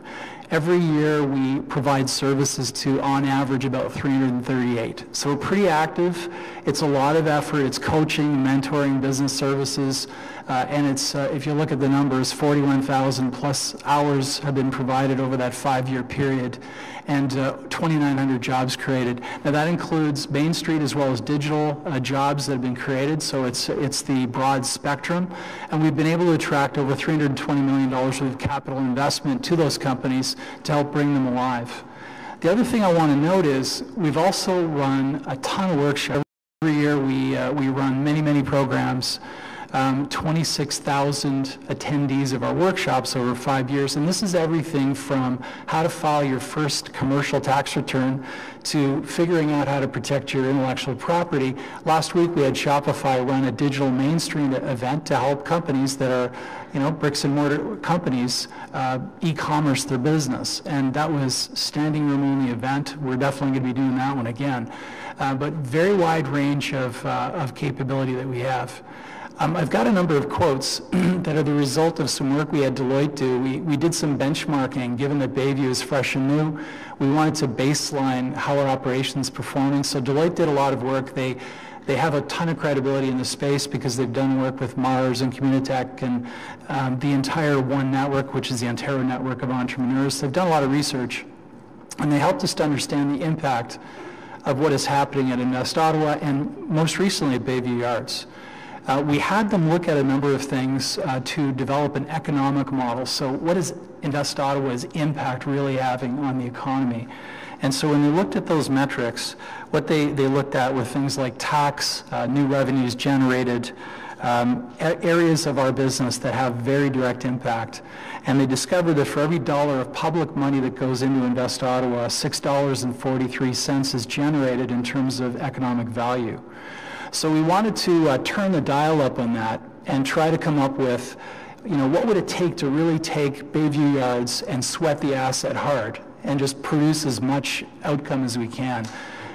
Every year we provide services to, on average, about 338. So we're pretty active. It's a lot of effort. It's coaching, mentoring, business services, and it's, if you look at the numbers, 41,000 plus hours have been provided over that 5-year period, and 2,900 jobs created. Now that includes Main Street as well as digital jobs that have been created, so it's the broad spectrum, and we've been able to attract over $320 million worth of capital investment to those companies to help bring them alive. The other thing I want to note is we've also run a ton of workshops. Every year we run many programs. 26,000 attendees of our workshops over 5 years, and this is everything from how to file your first commercial tax return to figuring out how to protect your intellectual property. Last week we had Shopify run a digital Main Street event to help companies that are, bricks and mortar companies, e-commerce their business, and that was standing room only event. We're definitely going to be doing that one again, but very wide range of capability that we have. I've got a number of quotes that are the result of some work we had Deloitte do. We did some benchmarking, given that Bayview is fresh and new. We wanted to baseline how our operations is performing. So Deloitte did a lot of work. They have a ton of credibility in the space because they've done work with Mars and Communitech and the entire One Network, which is the Ontario network of entrepreneurs. They've done a lot of research, and they helped us to understand the impact of what is happening at Invest Ottawa and most recently at Bayview Yards. We had them look at a number of things to develop an economic model. So what is Invest Ottawa's impact really having on the economy? And so when they looked at those metrics, what they looked at were things like tax, new revenues generated, areas of our business that have very direct impact. And they discovered that for every dollar of public money that goes into Invest Ottawa, $6.43 is generated in terms of economic value. So we wanted to turn the dial up on that and try to come up with, what would it take to really take Bayview Yards and sweat the asset hard and just produce as much outcome as we can.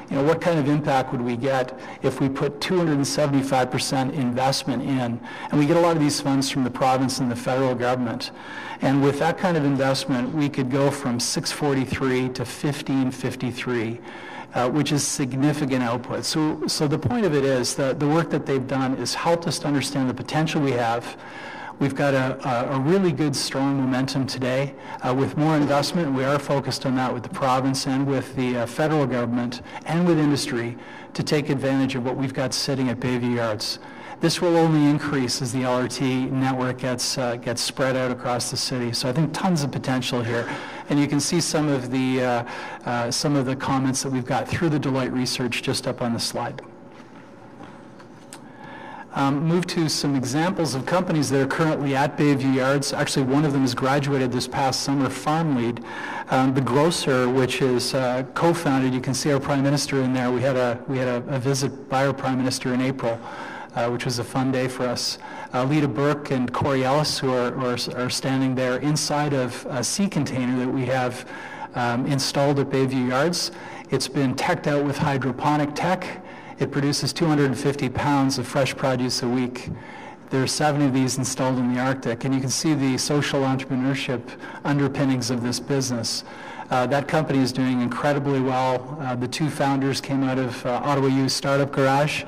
What kind of impact would we get if we put 275% investment in? And we get a lot of these funds from the province and the federal government. And with that kind of investment, we could go from 643 to 1553. Which is significant output. So the point of it is that the work that they've done is helped us to understand the potential we have. We've got a really good, strong momentum today with more investment. We are focused on that with the province and with the federal government and with industry to take advantage of what we've got sitting at Bayview Yards. This will only increase as the LRT network gets spread out across the city. So I think tons of potential here. And you can see some of the comments that we've got through the Deloitte research just up on the slide. Move to some examples of companies that are currently at Bayview Yards. Actually, one of them has graduated this past summer, Farm Lead. The grocer, which is co-founded, you can see our Prime Minister in there. We had a visit by our Prime Minister in April, which was a fun day for us. Lita Burke and Corey Ellis, who are standing there inside of a sea container that we have installed at Bayview Yards. It's been teched out with hydroponic tech. It produces 250 pounds of fresh produce a week. There are 70 of these installed in the Arctic, and you can see the social entrepreneurship underpinnings of this business. That company is doing incredibly well. The two founders came out of Ottawa U Startup Garage,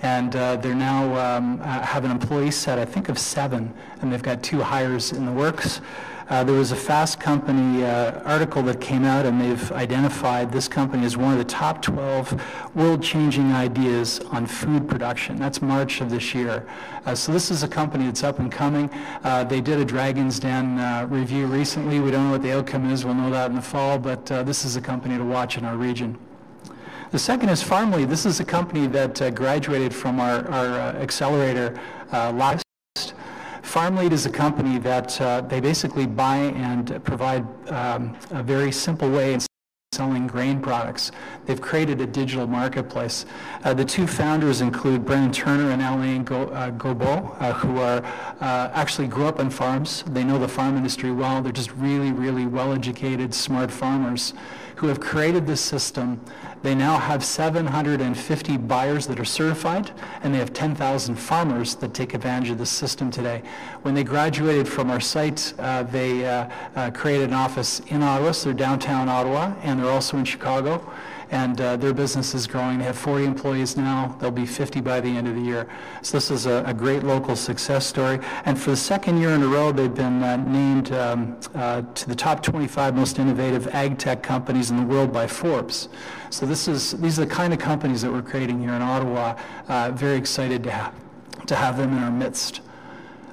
and they're now have an employee set, I think, of 7, and they've got 2 hires in the works. There was a Fast Company article that came out, and they've identified this company as one of the top 12 world-changing ideas on food production. That's March of this year. So this is a company that's up and coming. They did a Dragon's Den review recently. We don't know what the outcome is. We'll know that in the fall, but this is a company to watch in our region. The second is Farm Lead. This is a company that graduated from our accelerator last. Farm Lead is a company that they basically buy and provide a very simple way in selling grain products. They've created a digital marketplace. The two founders include Brennan Turner and Alain Gobo, who are actually grew up on farms. They know the farm industry well. They're just really, really well-educated, smart farmers who have created this system. They now have 750 buyers that are certified, and they have 10,000 farmers that take advantage of this system today. When they graduated from our site, they created an office in Ottawa, so they're downtown Ottawa, and they're also in Chicago. And their business is growing. They have 40 employees now. They'll be 50 by the end of the year. So this is a great local success story. And for the second year in a row, they've been named to the top 25 most innovative ag tech companies in the world by Forbes. So these are the kind of companies that we're creating here in Ottawa. Very excited to have them in our midst.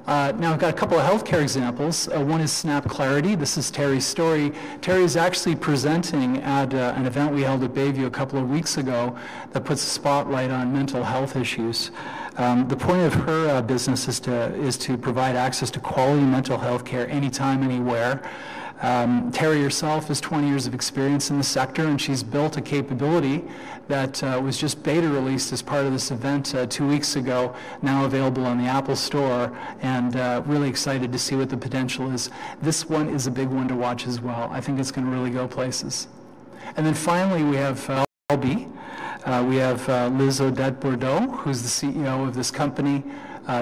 Now I've got a couple of healthcare examples. One is Snap Clarity. This is Terry's story. Terry is actually presenting at an event we held at Bayview a couple of weeks ago that puts a spotlight on mental health issues. The point of her business is to provide access to quality mental health care anytime, anywhere. Terry herself has 20 years of experience in the sector, and she's built a capability that was just beta released as part of this event 2 weeks ago, now available on the Apple Store, and really excited to see what the potential is. This one is a big one to watch as well. I think it's going to really go places. And then finally, we have LB. We have Liz Odette-Bordeaux, who's the CEO of this company.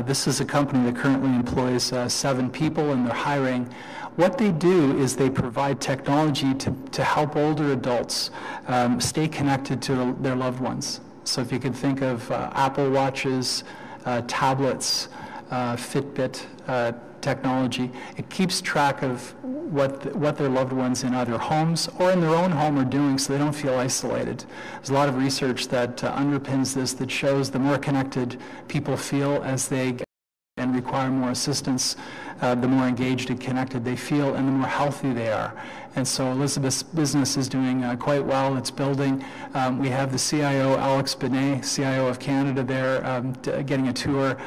This is a company that currently employs 7 people, and they're hiring. What they do is they provide technology to help older adults stay connected to their loved ones. So if you could think of Apple Watches, tablets, Fitbit technology, it keeps track of what their loved ones in either homes or in their own home are doing so they don't feel isolated. There's a lot of research that underpins this that shows the more connected people feel as they get and require more assistance, the more engaged and connected they feel, and the more healthy they are. And so Elizabeth's business is doing quite well. It's building. We have the CIO, Alex Benet, CIO of Canada there, getting a tour.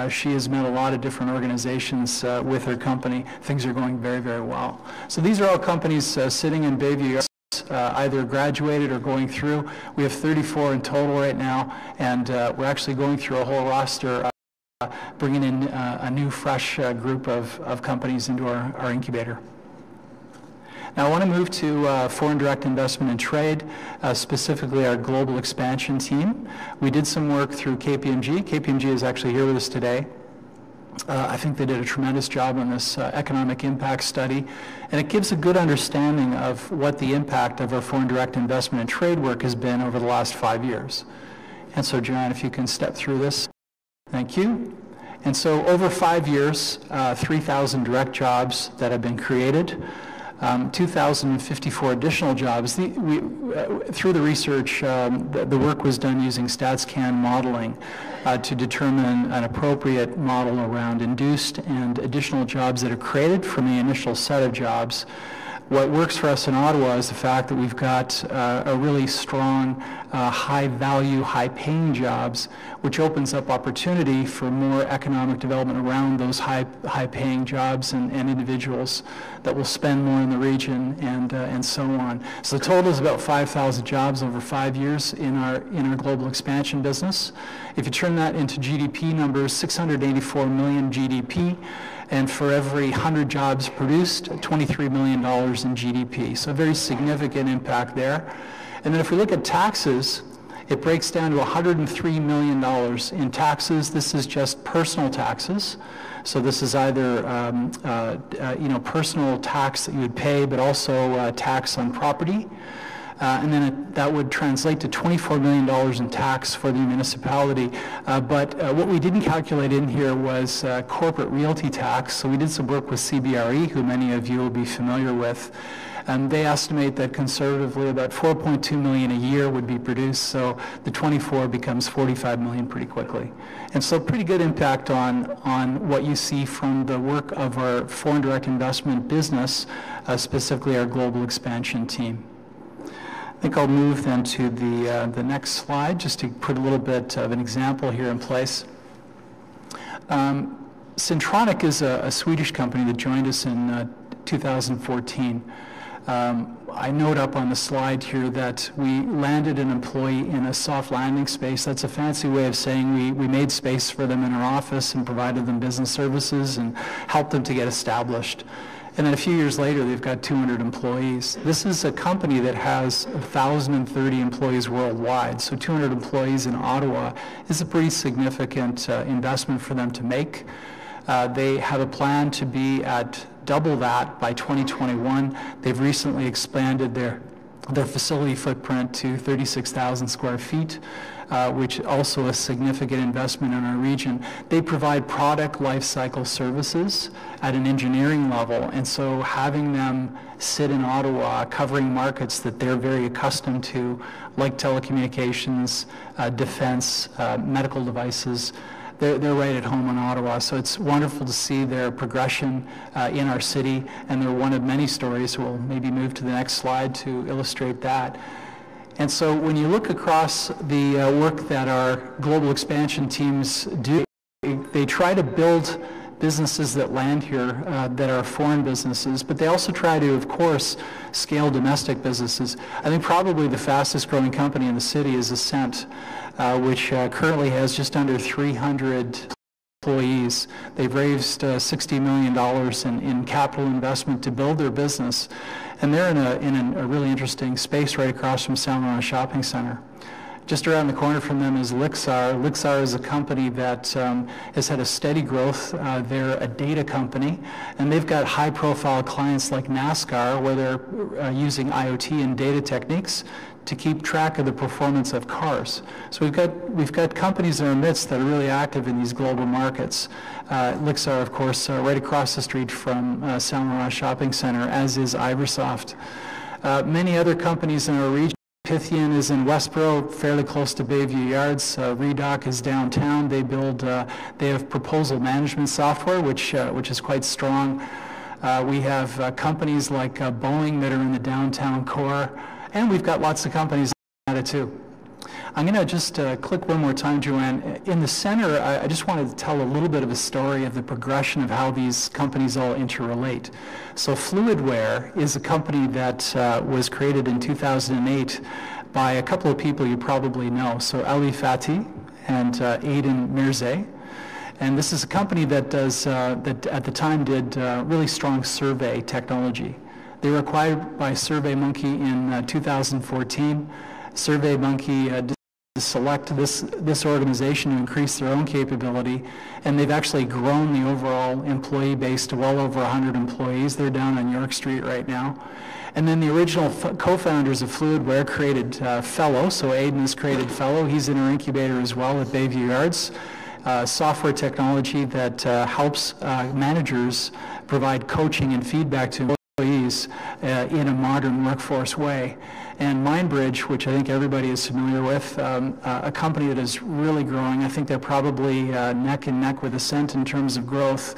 She has met a lot of different organizations with her company. Things are going very, very well. So these are all companies sitting in Bayview, either graduated or going through. We have 34 in total right now, and we're actually going through a whole roster, bringing in a new, fresh group of companies into our incubator. Now I want to move to foreign direct investment and trade, specifically our global expansion team. We did some work through KPMG. KPMG is actually here with us today. I think they did a tremendous job on this economic impact study, and it gives a good understanding of what the impact of our foreign direct investment and trade work has been over the last 5 years. And so, Joanne, if you can step through this. Thank you. And so over 5 years, 3,000 direct jobs that have been created. 2,054 additional jobs. Through the research, the work was done using StatsCan modeling to determine an appropriate model around induced and additional jobs that are created from the initial set of jobs. What works for us in Ottawa is the fact that we've got a really strong, high-value, high-paying jobs, which opens up opportunity for more economic development around those high-paying jobs and individuals that will spend more in the region and so on. So the total is about 5,000 jobs over 5 years in our global expansion business. If you turn that into GDP numbers, 684 million GDP. And for every 100 jobs produced, $23 million in GDP. So a very significant impact there. And then if we look at taxes, it breaks down to $103 million in taxes. This is just personal taxes. So this is either personal tax that you would pay, but also tax on property. And then that would translate to $24 million in tax for the municipality. But what we didn't calculate in here was corporate realty tax. So we did some work with CBRE, who many of you will be familiar with. And they estimate that conservatively about 4.2 million a year would be produced. So the 24 becomes 45 million pretty quickly. And so pretty good impact on what you see from the work of our foreign direct investment business, specifically our global expansion team. I think I'll move then to the next slide, just to put a little bit of an example here in place. Synchronizing is a Swedish company that joined us in 2014. I note up on the slide here that we landed an employee in a soft landing space. That's a fancy way of saying we made space for them in our office and provided them business services and helped them to get established. And then a few years later, they've got 200 employees. This is a company that has 1,030 employees worldwide. So 200 employees in Ottawa is a pretty significant investment for them to make. They have a plan to be at double that by 2021. They've recently expanded their facility footprint to 36,000 square feet. Which also a significant investment in our region. They provide product lifecycle services at an engineering level, and so having them sit in Ottawa covering markets that they're very accustomed to, like telecommunications, defense, medical devices, they're right at home in Ottawa. So it's wonderful to see their progression in our city, and they're one of many stories. We'll maybe move to the next slide to illustrate that. And so when you look across the work that our global expansion teams do, they try to build businesses that land here that are foreign businesses, but they also try to, of course, scale domestic businesses. I think probably the fastest growing company in the city is Ascent, which currently has just under 300 employees. They've raised $60 million in capital investment to build their business. And they're in a really interesting space right across from Saint Laurent Shopping Center. Just around the corner from them is Lixar. Lixar is a company that has had a steady growth. They're a data company, and they've got high-profile clients like NASCAR, where they're using IoT and data techniques to keep track of the performance of cars. So we've got companies in our midst that are really active in these global markets. Lixar, of course, right across the street from Saint Laurent Shopping Center, as is Ibersoft. Many other companies in our region. Pythian is in Westboro, fairly close to Bayview Yards. Redoc is downtown. They have proposal management software, which is quite strong. We have companies like Boeing that are in the downtown core, and we've got lots of companies at it too. I'm going to just click one more time, Joanne. In the center, I just wanted to tell a little bit of a story of the progression of how these companies all interrelate. So Fluidware is a company that was created in 2008 by a couple of people you probably know. So Ali Fatih and Aidan Mirza. And this is a company that that at the time did really strong survey technology. They were acquired by SurveyMonkey in 2014. SurveyMonkey to select this organization to increase their own capability, and they've actually grown the overall employee base to well over 100 employees. They're down on York Street right now. And then the original co-founders of Fluidware created Fellow, so Aidan has created Fellow. He's in our incubator as well at Bayview Yards. Software technology that helps managers provide coaching and feedback to employees cities in a modern workforce way. And MindBridge, which I think everybody is familiar with, a company that is really growing. I think they're probably neck and neck with Ascent in terms of growth.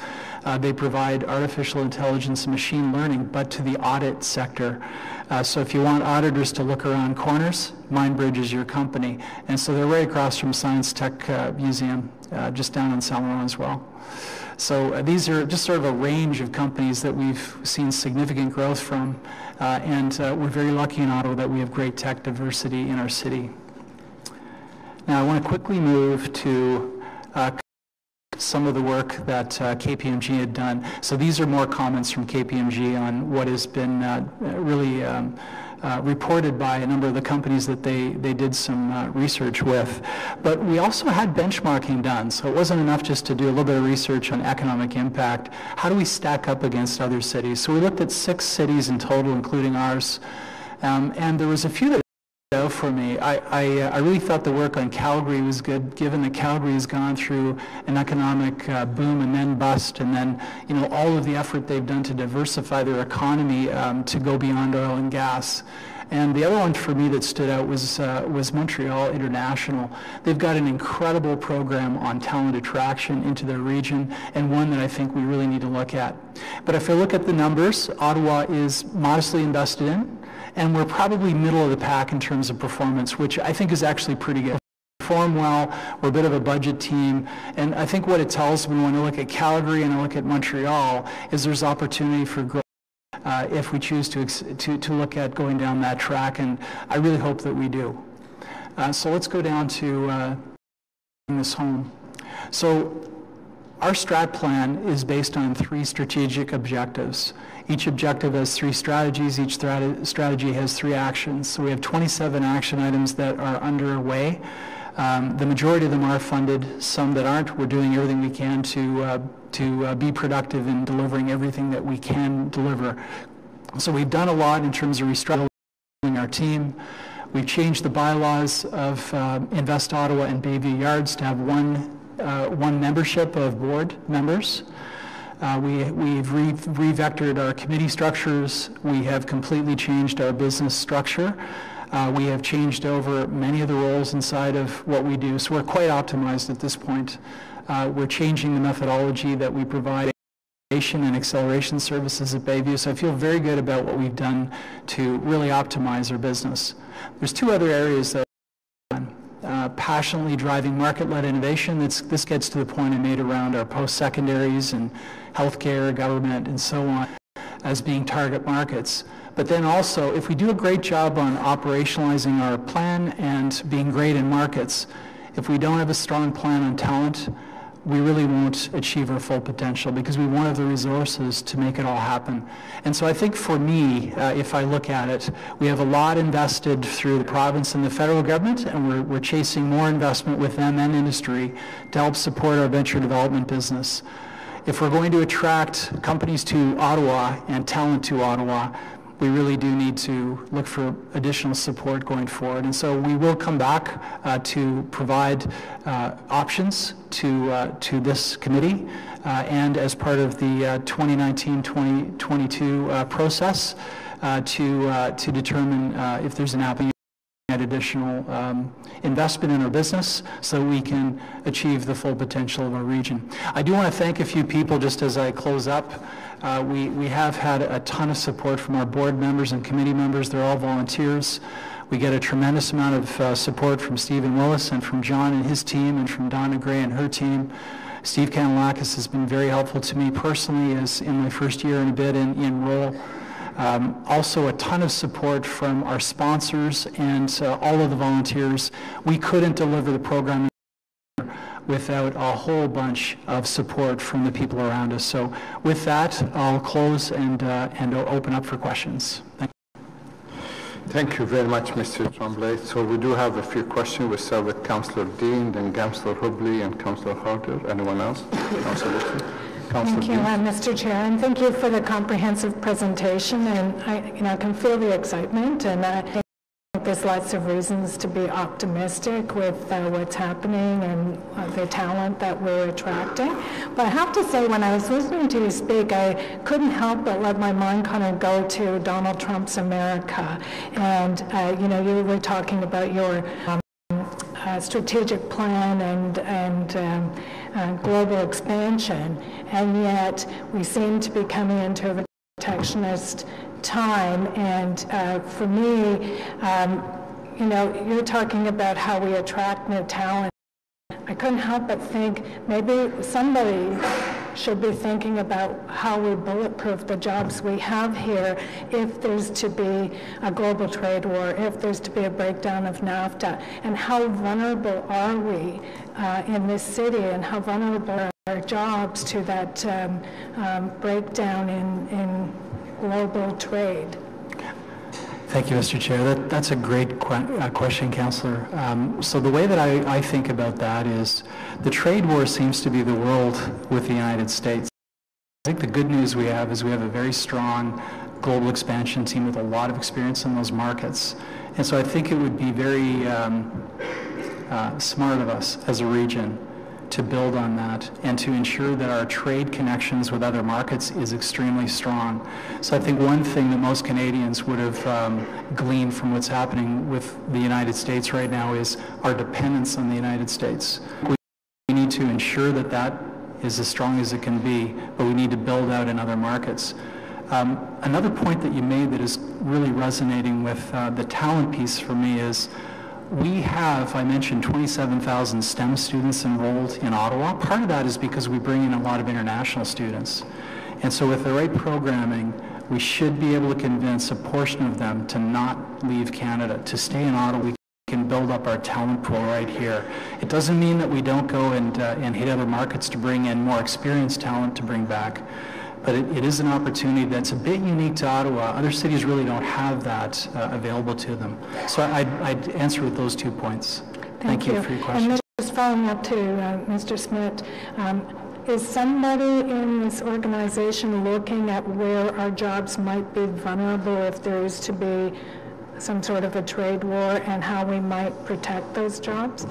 They provide artificial intelligence and machine learning, but to the audit sector. So if you want auditors to look around corners, MindBridge is your company. And so they're right across from Science Tech Museum, just down in Saint Laurent as well. So these are just sort of a range of companies that we've seen significant growth from, and we're very lucky in Ottawa that we have great tech diversity in our city. Now I want to quickly move to some of the work that KPMG had done. So these are more comments from KPMG on what has been really reported by a number of the companies that they did some research with. But we also had benchmarking done, so it wasn't enough just to do a little bit of research on economic impact. How do we stack up against other cities? So we looked at 6 cities in total, including ours, and there was a few that stood out for me. I really thought the work on Calgary was good, given that Calgary has gone through an economic boom and then bust, and then all of the effort they've done to diversify their economy to go beyond oil and gas. And the other one for me that stood out was Montreal International. They've got an incredible program on talent attraction into their region, and one that I think we really need to look at. But if I look at the numbers, Ottawa is modestly invested in, and we're probably middle of the pack in terms of performance, which I think is actually pretty good. Perform well, we're a bit of a budget team, and I think what it tells me when I look at Calgary and I look at Montreal is there's opportunity for growth if we choose to look at going down that track, and I really hope that we do. So let's go down to this home. So our strat plan is based on 3 strategic objectives. Each objective has 3 strategies. Each strategy has 3 actions. So we have 27 action items that are underway. The majority of them are funded. Some that aren't, we're doing everything we can to be productive in delivering everything that we can deliver. So we've done a lot in terms of restructuring our team. We've changed the bylaws of Invest Ottawa and Bayview Yards to have one membership of board members. We've re-vectored our committee structures. We have completely changed our business structure. We have changed over many of the roles inside of what we do, so we're quite optimized at this point. We're changing the methodology that we provide and acceleration services at Bayview, so I feel very good about what we've done to really optimize our business. There's 2 other areas that passionately driving market-led innovation. This gets to the point I made around our post-secondaries and healthcare, government, and so on as being target markets. But then also, if we do a great job on operationalizing our plan and being great in markets, if we don't have a strong plan on talent, we really won't achieve our full potential because we won't have the resources to make it all happen. And so I think for me, if I look at it, we have a lot invested through the province and the federal government, and we're chasing more investment with them and industry to help support our venture development business. If we're going to attract companies to Ottawa and talent to Ottawa, we really do need to look for additional support going forward. And so we will come back to provide options to this committee and as part of the 2019-2022 process to determine if there's an avenue at additional investment in our business so we can achieve the full potential of our region. I do want to thank a few people just as I close up. We have had a ton of support from our board members and committee members. They're all volunteers. We get a tremendous amount of support from Stephen Willis and from John and his team and from Donna Gray and her team. Steve Kanalakis has been very helpful to me personally as in my first year and a bit in role. Also a ton of support from our sponsors and all of the volunteers. We couldn't deliver the program without a whole bunch of support from the people around us. So with that, I'll close and open up for questions. Thank you. Thank you very much, Mr. Tremblay. So we do have a few questions. We start with Councillor Dean, then Councillor Hubley, and Councillor Harder. Anyone else? Councillor Wilson. Thank you, Mr. Chair, and thank you for the comprehensive presentation. And I can feel the excitement, and I think there's lots of reasons to be optimistic with what's happening and the talent that we're attracting. But I have to say, when I was listening to you speak, I couldn't help but let my mind kind of go to Donald Trump's America. And, you were talking about your strategic plan and global expansion, and yet we seem to be coming into a protectionist time. And for me, you're talking about how we attract new talent. I couldn't help but think maybe somebody should be thinking about how we bulletproof the jobs we have here if there's to be a global trade war, if there's to be a breakdown of NAFTA, and how vulnerable are we in this city, and how vulnerable are our jobs to that breakdown in global trade. Thank you, Mr. Chair. That's a great question, Councillor. So the way that I think about that is the trade war seems to be the world with the United States. I think the good news we have is we have a very strong global expansion team with a lot of experience in those markets. And so I think it would be very smart of us as a region to build on that and to ensure that our trade connections with other markets is extremely strong. So I think one thing that most Canadians would have gleaned from what's happening with the United States right now is our dependence on the United States. We need to ensure that that is as strong as it can be, but we need to build out in other markets. Another point that you made that is really resonating with the talent piece for me is we have, I mentioned, 27,000 STEM students enrolled in Ottawa. Part of that is because we bring in a lot of international students. And so with the right programming, we should be able to convince a portion of them to not leave Canada, to stay in Ottawa. We can build up our talent pool right here. It doesn't mean that we don't go and hit other markets to bring in more experienced talent to bring back. But it is an opportunity that's a bit unique to Ottawa. Other cities really don't have that available to them. So I'd answer with those 2 points. Thank you for your question. And just following up to Mr. Smith, is somebody in this organization looking at where our jobs might be vulnerable if there is to be some sort of a trade war and how we might protect those jobs?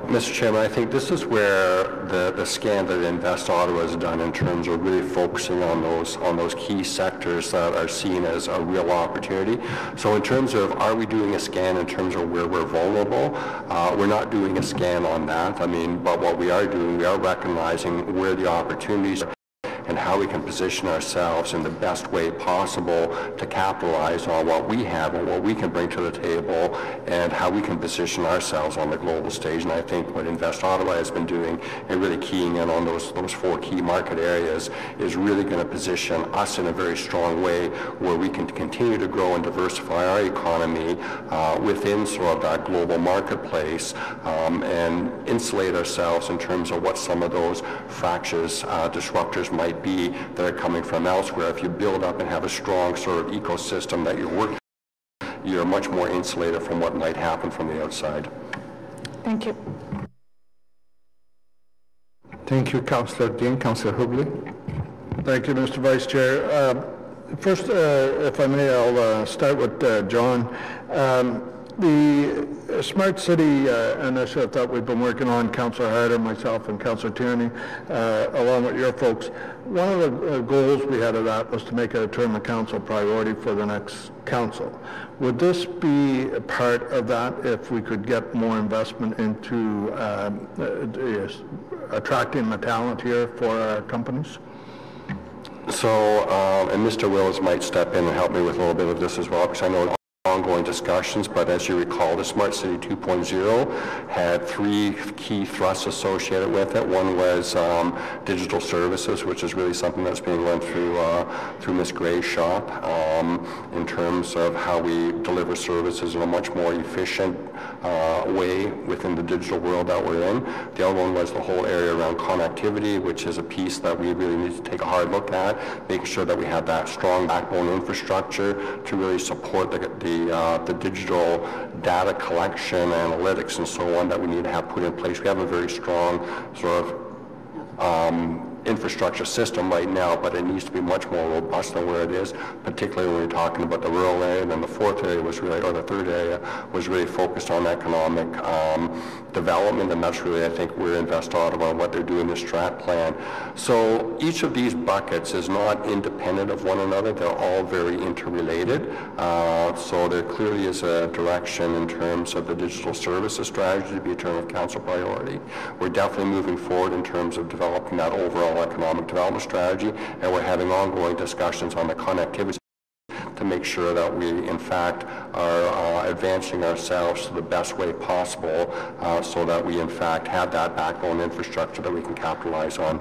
Mr. Chairman, I think this is where the scan that Invest Ottawa has done in terms of really focusing on those key sectors that are seen as a real opportunity. So in terms of, are we doing a scan in terms of where we're vulnerable? We're not doing a scan on that. But what we are doing, we are recognizing where the opportunities are and how we can position ourselves in the best way possible to capitalize on what we have and what we can bring to the table and how we can position ourselves on the global stage. And I think what Invest Ottawa has been doing and really keying in on those 4 key market areas is really going to position us in a very strong way where we can continue to grow and diversify our economy within sort of that global marketplace and insulate ourselves in terms of what some of those fractious disruptors might be that are coming from elsewhere. If you build up and have a strong sort of ecosystem that you're working, you're much more insulated from what might happen from the outside. Thank you. Thank you, Councillor Dean. Councillor Hubley. Thank you, Mr. Vice Chair. First, if I may, I'll start with John. The Smart City initiative that we've been working on, Councillor Harder, myself, and Councillor Tierney, along with your folks, one of the goals we had of that was to make it a term of council priority for the next council. Would this be a part of that if we could get more investment into attracting the talent here for our companies? So, and Mr. Wills might step in and help me with a little bit of this as well, because I know ongoing discussions, but as you recall, the Smart City 2.0 had 3 key thrusts associated with it. One was digital services, which is really something that's being run through Ms. Gray's shop in terms of how we deliver services in a much more efficient way within the digital world that we're in. The other one was the whole area around connectivity, which is a piece that we really need to take a hard look at, making sure that we have that strong backbone infrastructure to really support the digital data collection, analytics, and so on that we need to have put in place. We have a very strong sort of infrastructure system right now, but it needs to be much more robust than where it is, particularly when we're talking about the rural area. And then the fourth area was really, or the third area was really focused on economic development, and that's really, I think, where Invest Ottawa and what they're doing in the strat plan. So each of these buckets is not independent of one another. They're all very interrelated. So there clearly is a direction in terms of the digital services strategy to be a term of council priority. We're definitely moving forward in terms of developing that overall economic development strategy, and we're having ongoing discussions on the connectivity to make sure that we, in fact, are advancing ourselves to the best way possible so that we, in fact, have that backbone infrastructure that we can capitalize on.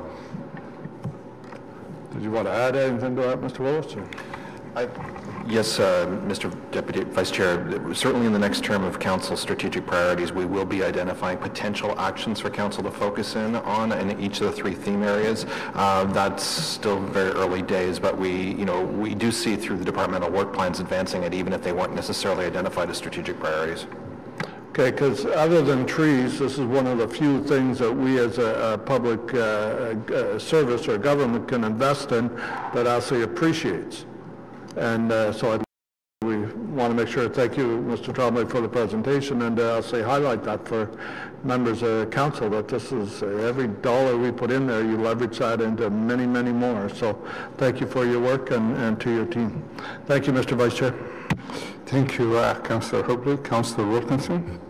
Did you want to add anything to that, Mr. Willis? Yes, Mr. Deputy Vice Chair, certainly in the next term of Council's strategic priorities, we will be identifying potential actions for Council to focus in on in each of the three theme areas. That's still very early days, but we do see through the departmental work plans advancing it, even if they weren't necessarily identified as strategic priorities. Okay, because other than trees, this is one of the few things that we as a public service or government can invest in that actually appreciates. And so we want to make sure, thank you, Mr. Trombley, for the presentation, and I'll say highlight that for members of council, that this is every dollar we put in there, you leverage that into many, many more. So thank you for your work and to your team. Thank you, Mr. Vice Chair. Thank you, Councillor Hobley. Councillor Wilkinson.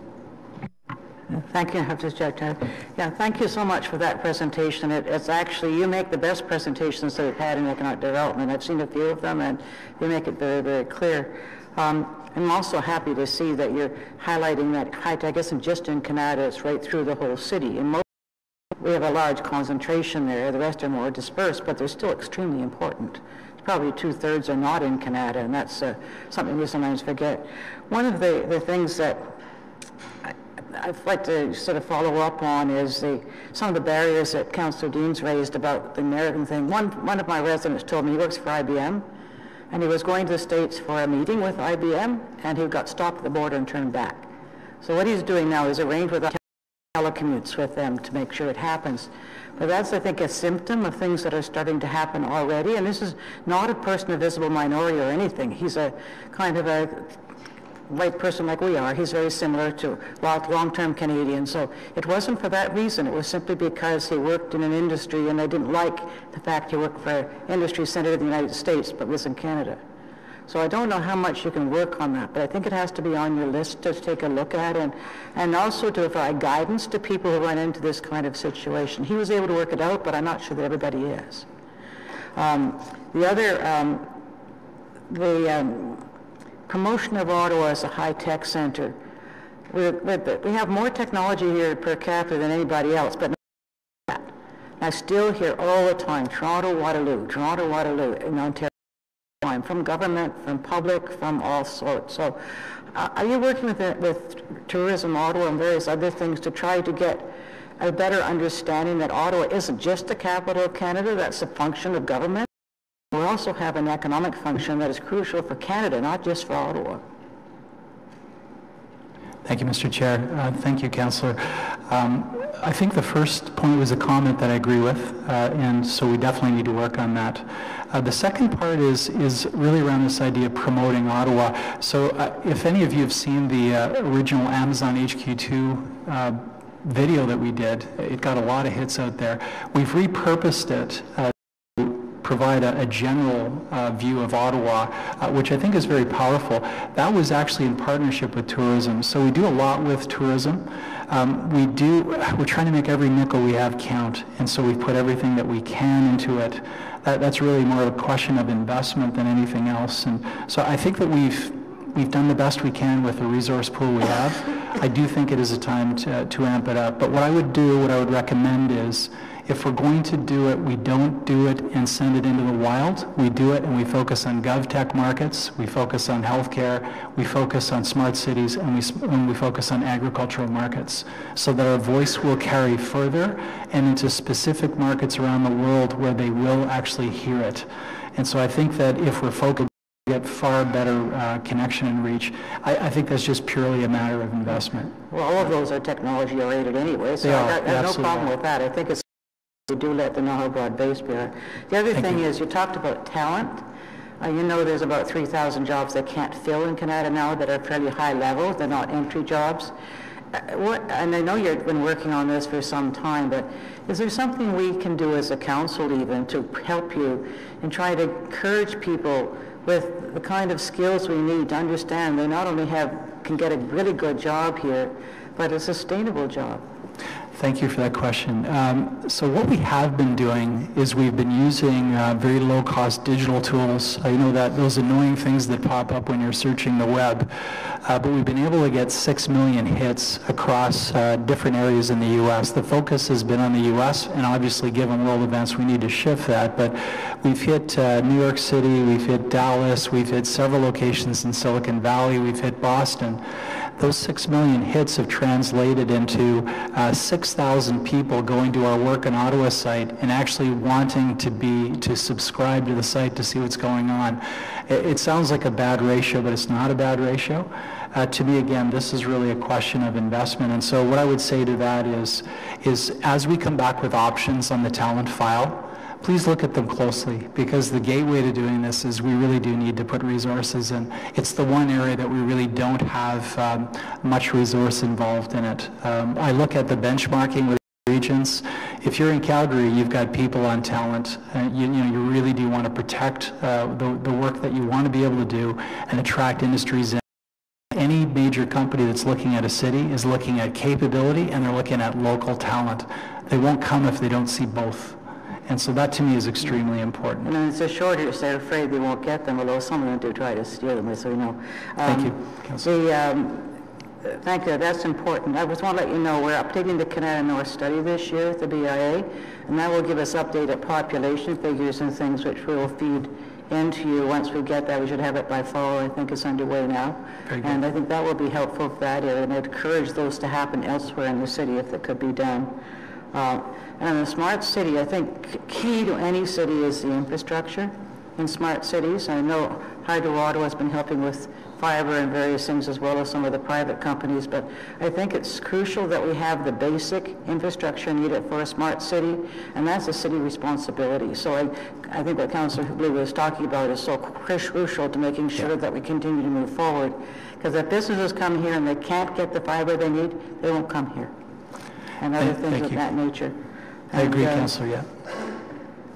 Thank you, Mr. Chair. Yeah, thank you so much for that presentation. It's actually, you make the best presentations that we've had in economic development. I've seen a few of them, and you make it very, very clear. I'm also happy to see that you're highlighting that high-tech isn't just in Canada, it's right through the whole city. In most, we have a large concentration there. The rest are more dispersed, but they're still extremely important. Probably 2/3 are not in Canada, and that's something we sometimes forget. One of the things that I'd like to sort of follow up on is some of the barriers that Councillor Dean's raised about the American thing. One of my residents told me he works for IBM, and he was going to the States for a meeting with IBM, and he got stopped at the border and turned back. So what he's doing now is arrange with telecommutes with them to make sure it happens. But that's, I think, a symptom of things that are starting to happen already, and this is not a person of visible minority or anything. He's a kind of a white person like we are. He's very similar to long-term Canadian. So it wasn't for that reason. It was simply because he worked in an industry and they didn't like the fact he worked for industry centered in the United States but was in Canada. So I don't know how much you can work on that, but I think it has to be on your list to take a look at and also to provide guidance to people who run into this kind of situation. He was able to work it out, but I'm not sure that everybody is. Promotion of Ottawa as a high-tech center. We have more technology here per capita than anybody else, but not that. I still hear all the time, Toronto, Waterloo in Ontario, from government, from public, from all sorts. So are you working with Tourism Ottawa and various other things to try to get a better understanding that Ottawa isn't just the capital of Canada, that's a function of government? We also have an economic function that is crucial for Canada, not just for Ottawa. Thank you, Mr. Chair. Thank you, Councillor. I think the first point was a comment that I agree with, and so we definitely need to work on that. The second part is really around this idea of promoting Ottawa. So if any of you have seen the original Amazon HQ2 video that we did, it got a lot of hits out there. We've repurposed it provide a general view of Ottawa, which I think is very powerful. That was actually in partnership with tourism. So we do a lot with tourism. We're trying to make every nickel we have count, and so we put everything that we can into it. That's really more of a question of investment than anything else. And so I think that we've done the best we can with the resource pool we have. I do think it is a time to amp it up. But what I would recommend is, if we're going to do it, we don't do it and send it into the wild. We do it and we focus on GovTech markets, we focus on healthcare, we focus on smart cities, and we focus on agricultural markets, so that our voice will carry further and into specific markets around the world where they will actually hear it. And so I think that if we're focused, we get far better connection and reach. I think that's just purely a matter of investment. Well, all of those are technology-oriented anyway, so I have no problem with that. I think it's do let them know how broad-based we are. The other thing is, you talked about talent. You know there's about 3,000 jobs they can't fill in Canada now that are fairly high level. They're not entry jobs. And I know you've been working on this for some time, but is there something we can do as a council even to help you and try to encourage people with the kind of skills we need to understand they not only can get a really good job here, but a sustainable job? Thank you for that question. So what we have been doing is we've been using very low-cost digital tools. You know that those annoying things that pop up when you're searching the web. But we've been able to get 6 million hits across different areas in the U.S. The focus has been on the U.S., and obviously given world events, we need to shift that. But we've hit New York City, we've hit Dallas, we've hit several locations in Silicon Valley, we've hit Boston. Those 6 million hits have translated into 6,000 people going to our Work in Ottawa site and actually wanting to subscribe to the site to see what's going on. It sounds like a bad ratio, but it's not a bad ratio. To me, again, this is really a question of investment. And so what I would say to that is as we come back with options on the talent file, please look at them closely, because the gateway to doing this is we really do need to put resources in. It's the one area that we really don't have much resource involved in it. I look at the benchmarking with regions. If you're in Calgary, you've got people on talent. You really do want to protect the work that you want to be able to do and attract industries in. Any major company that's looking at a city is looking at capability, and they're looking at local talent. They won't come if they don't see both. And so that to me is extremely important. And then it's a shortage. They're afraid they won't get them, although some of them do try to steal them, so we know. Thank you, Councillor. Thank you. That's important. I just want to let you know we're updating the Canada North study this year with the BIA, and that will give us updated population figures and things which we will feed into you. Once we get that, we should have it by fall. I think it's underway now. And I think that will be helpful for that area, and I'd encourage those to happen elsewhere in the city if it could be done. And in a smart city, I think key to any city is the infrastructure in smart cities. I know Hydro Ottawa has been helping with fiber and various things as well as some of the private companies, but I think it's crucial that we have the basic infrastructure needed for a smart city, and that's a city responsibility. So I think what Councillor Blue was talking about is so crucial to making sure that we continue to move forward. Because if businesses come here and they can't get the fiber they need, they won't come here. And other things of that nature. I agree, Councillor, yeah.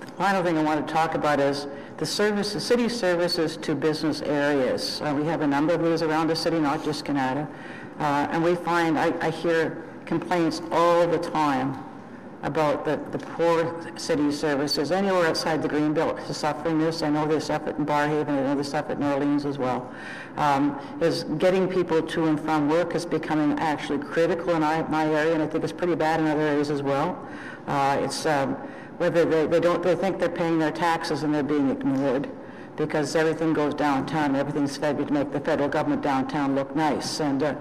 The final thing I want to talk about is the city services to business areas. We have a number of these around the city, not just Canada. And we find, I hear complaints all the time about the poor city services. Anywhere outside the Greenbelt is suffering this. I know they suffer in Barhaven, I know they suffer in Orleans as well. Is getting people to and from work is becoming actually critical in my area, and I think it's pretty bad in other areas as well. It's whether they think they're paying their taxes and they're being ignored, because everything goes downtown, everything's fed to make the federal government downtown look nice. And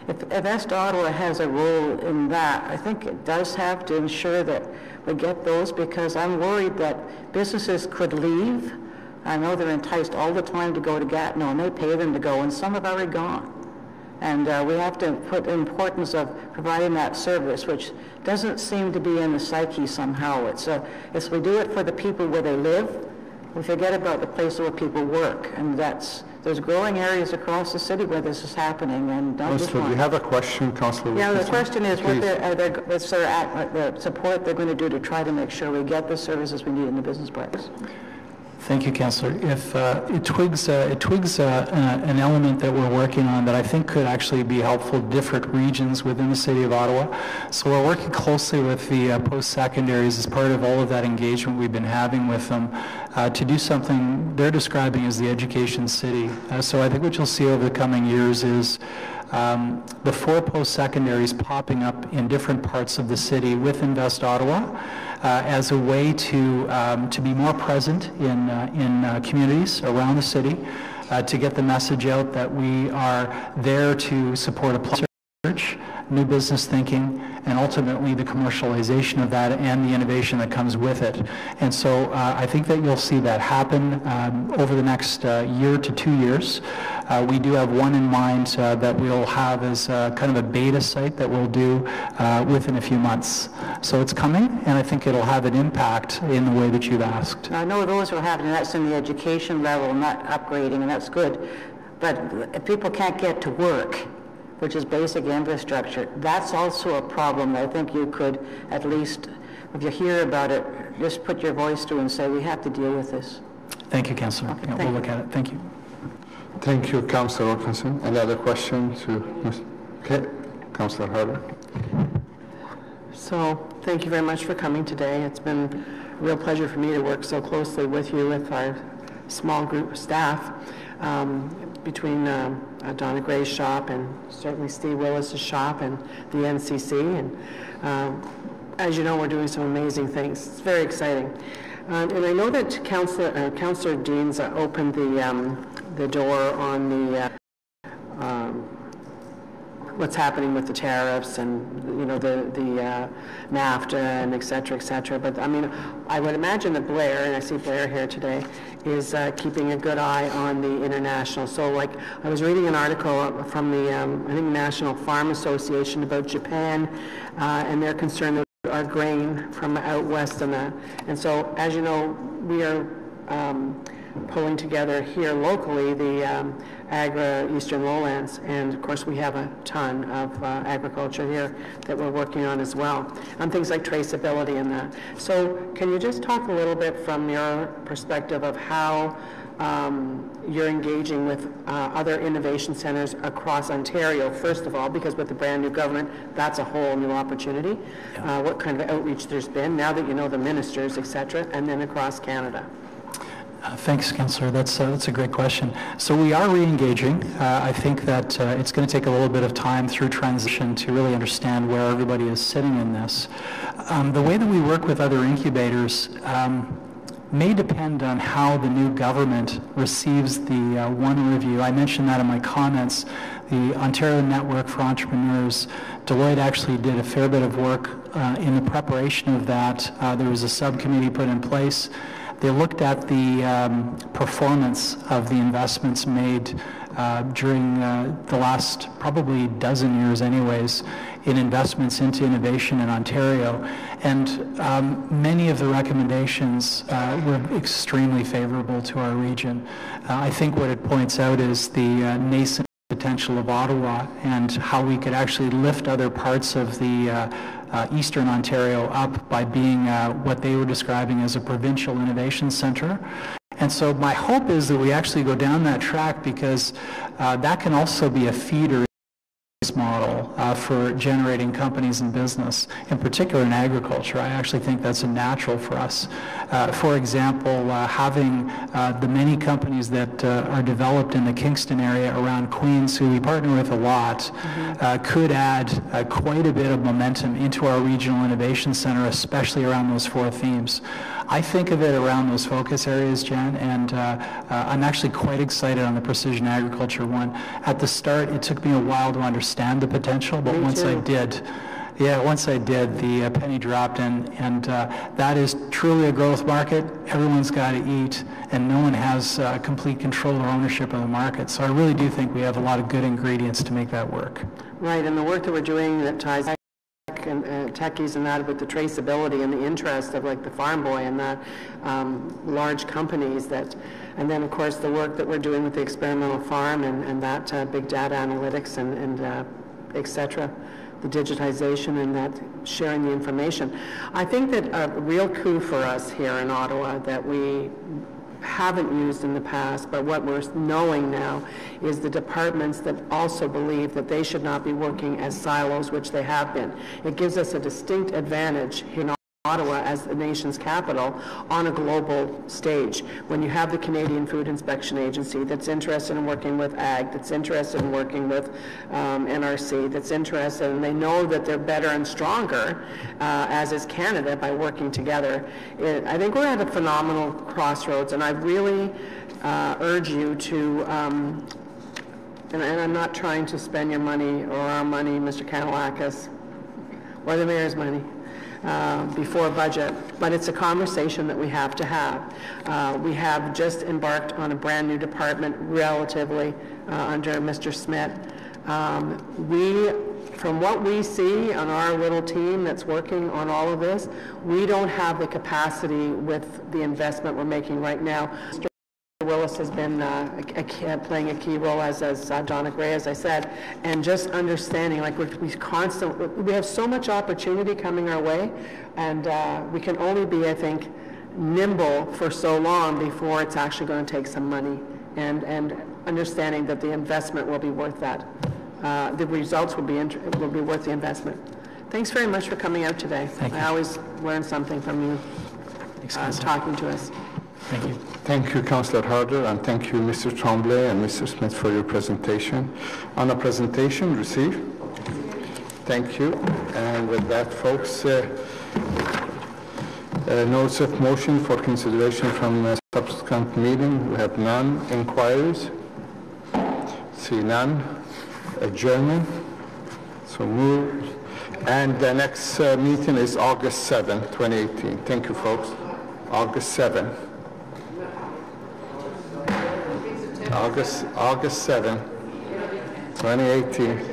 if West Ottawa has a role in that, I think it does have to ensure that we get those, because I'm worried that businesses could leave. I know they're enticed all the time to go to Gatineau, and they pay them to go, and some have already gone. And we have to put the importance of providing that service, which doesn't seem to be in the psyche somehow. It's we do it for the people where they live. We forget about the place where people work, and there's growing areas across the city where this is happening. And Councillor, do you have a question, Councillor? Yeah, the question is what's the support they're going to do to try to make sure we get the services we need in the business parks. Thank you, Councillor. If it twigs an element that we're working on that I think could actually be helpful to different regions within the City of Ottawa. So we're working closely with the post-secondaries as part of all of that engagement we've been having with them to do something they're describing as the education city. So I think what you'll see over the coming years is the 4 post-secondaries popping up in different parts of the city within West Ottawa as a way to be more present in communities around the city, to get the message out that we are there to support a research, new business thinking, and ultimately the commercialization of that and the innovation that comes with it. And so I think that you'll see that happen over the next year to 2 years. We do have one in mind that we'll have as kind of a beta site that we'll do within a few months. So it's coming, and I think it'll have an impact in the way that you've asked. I know those are happening, that's in the education level, not upgrading, and that's good. But if people can't get to work, which is basic infrastructure, that's also a problem that I think you could at least, if you hear about it, just put your voice to and say, we have to deal with this. Thank you, Councillor. Okay, yeah, we'll look at it. Thank you. Thank you, Councillor Wilkinson. Any other questions? Okay, Councillor Harder. So thank you very much for coming today. It's been a real pleasure for me to work so closely with you, with our small group of staff, between Donna Gray's shop and certainly Steve Willis's shop and the NCC. And as you know, we're doing some amazing things. It's very exciting. And I know that Councillor Dean's opened the door on the what's happening with the tariffs and, you know, the NAFTA and et cetera, but I mean, I would imagine that Blair, and I see Blair here today, is keeping a good eye on the international. So like, I was reading an article from the, I think, National Farm Association about Japan, and they're concerned that our grain from out west and that. And so, as you know, we are pulling together here locally the Agra Eastern Lowlands, and of course we have a ton of agriculture here that we're working on as well, on things like traceability and that. So can you just talk a little bit from your perspective of how you're engaging with other innovation centers across Ontario, first of all, because with the brand new government, that's a whole new opportunity. Yeah. What kind of outreach there's been, now that you know the ministers, et cetera, and then across Canada. Thanks, Councillor. That's a great question. So we are re-engaging. I think that it's going to take a little bit of time through transition to really understand where everybody is sitting in this. The way that we work with other incubators may depend on how the new government receives the one review. I mentioned that in my comments. The Ontario Network for Entrepreneurs, Deloitte actually did a fair bit of work in the preparation of that. There was a subcommittee put in place. They looked at the performance of the investments made during the last probably dozen years anyways in investments into innovation in Ontario, and many of the recommendations were extremely favorable to our region. I think what it points out is the nascent potential of Ottawa and how we could actually lift other parts of the Eastern Ontario up by being what they were describing as a provincial innovation center. And so my hope is that we actually go down that track, because that can also be a feeder model for generating companies and business, in particular in agriculture. I actually think that's a natural for us. For example, having the many companies that are developed in the Kingston area around Queens, who we partner with a lot, could add quite a bit of momentum into our regional innovation center, especially around those four themes. I think of it around those focus areas, Jen, and I'm actually quite excited on the precision agriculture one. At the start, it took me a while to understand the potential, but once I did, the penny dropped, and that is truly a growth market. Everyone's got to eat, and no one has complete control or ownership of the market. So I really do think we have a lot of good ingredients to make that work. Right, and the work that we're doing that ties and techies and that with the traceability and the interest of like the Farm Boy and the large companies that, and then of course the work that we're doing with the experimental farm and that big data analytics and et cetera, the digitization and that sharing the information. I think that a real coup for us here in Ottawa that we haven't used in the past, but what we're knowing now is the departments that also believe that they should not be working as silos, which they have been. It gives us a distinct advantage in Ottawa as the nation's capital on a global stage. When you have the Canadian Food Inspection Agency that's interested in working with Ag, that's interested in working with NRC, that's interested, and they know that they're better and stronger, as is Canada, by working together. I think we're at a phenomenal crossroads, and I really urge you to, and I'm not trying to spend your money or our money, Mr. Kanalakis. or the mayor's money before budget, but it's a conversation that we have to have. We have just embarked on a brand new department relatively under Mr. Smith. From what we see on our little team that's working on all of this, we don't have the capacity with the investment we're making right now. Mr. Willis has been playing a key role, as Donna Gray, as I said, and just understanding, like we have so much opportunity coming our way, and we can only be, I think, nimble for so long before it's actually going to take some money, and understanding that the investment will be worth that. The results will be worth the investment. Thanks very much for coming out today. Thank you. I always learn something from you talking to us. Thank you. Thank you, Councillor Harder, and thank you, Mr. Tremblay and Mr. Smith, for your presentation. On a presentation received. Thank you. And with that, folks, notice of motion for consideration from a subsequent meeting. We have none. Inquiries? See none. Adjournment. So moved. And the next meeting is August 7, 2018. Thank you, folks. August 7. August 7, 2018.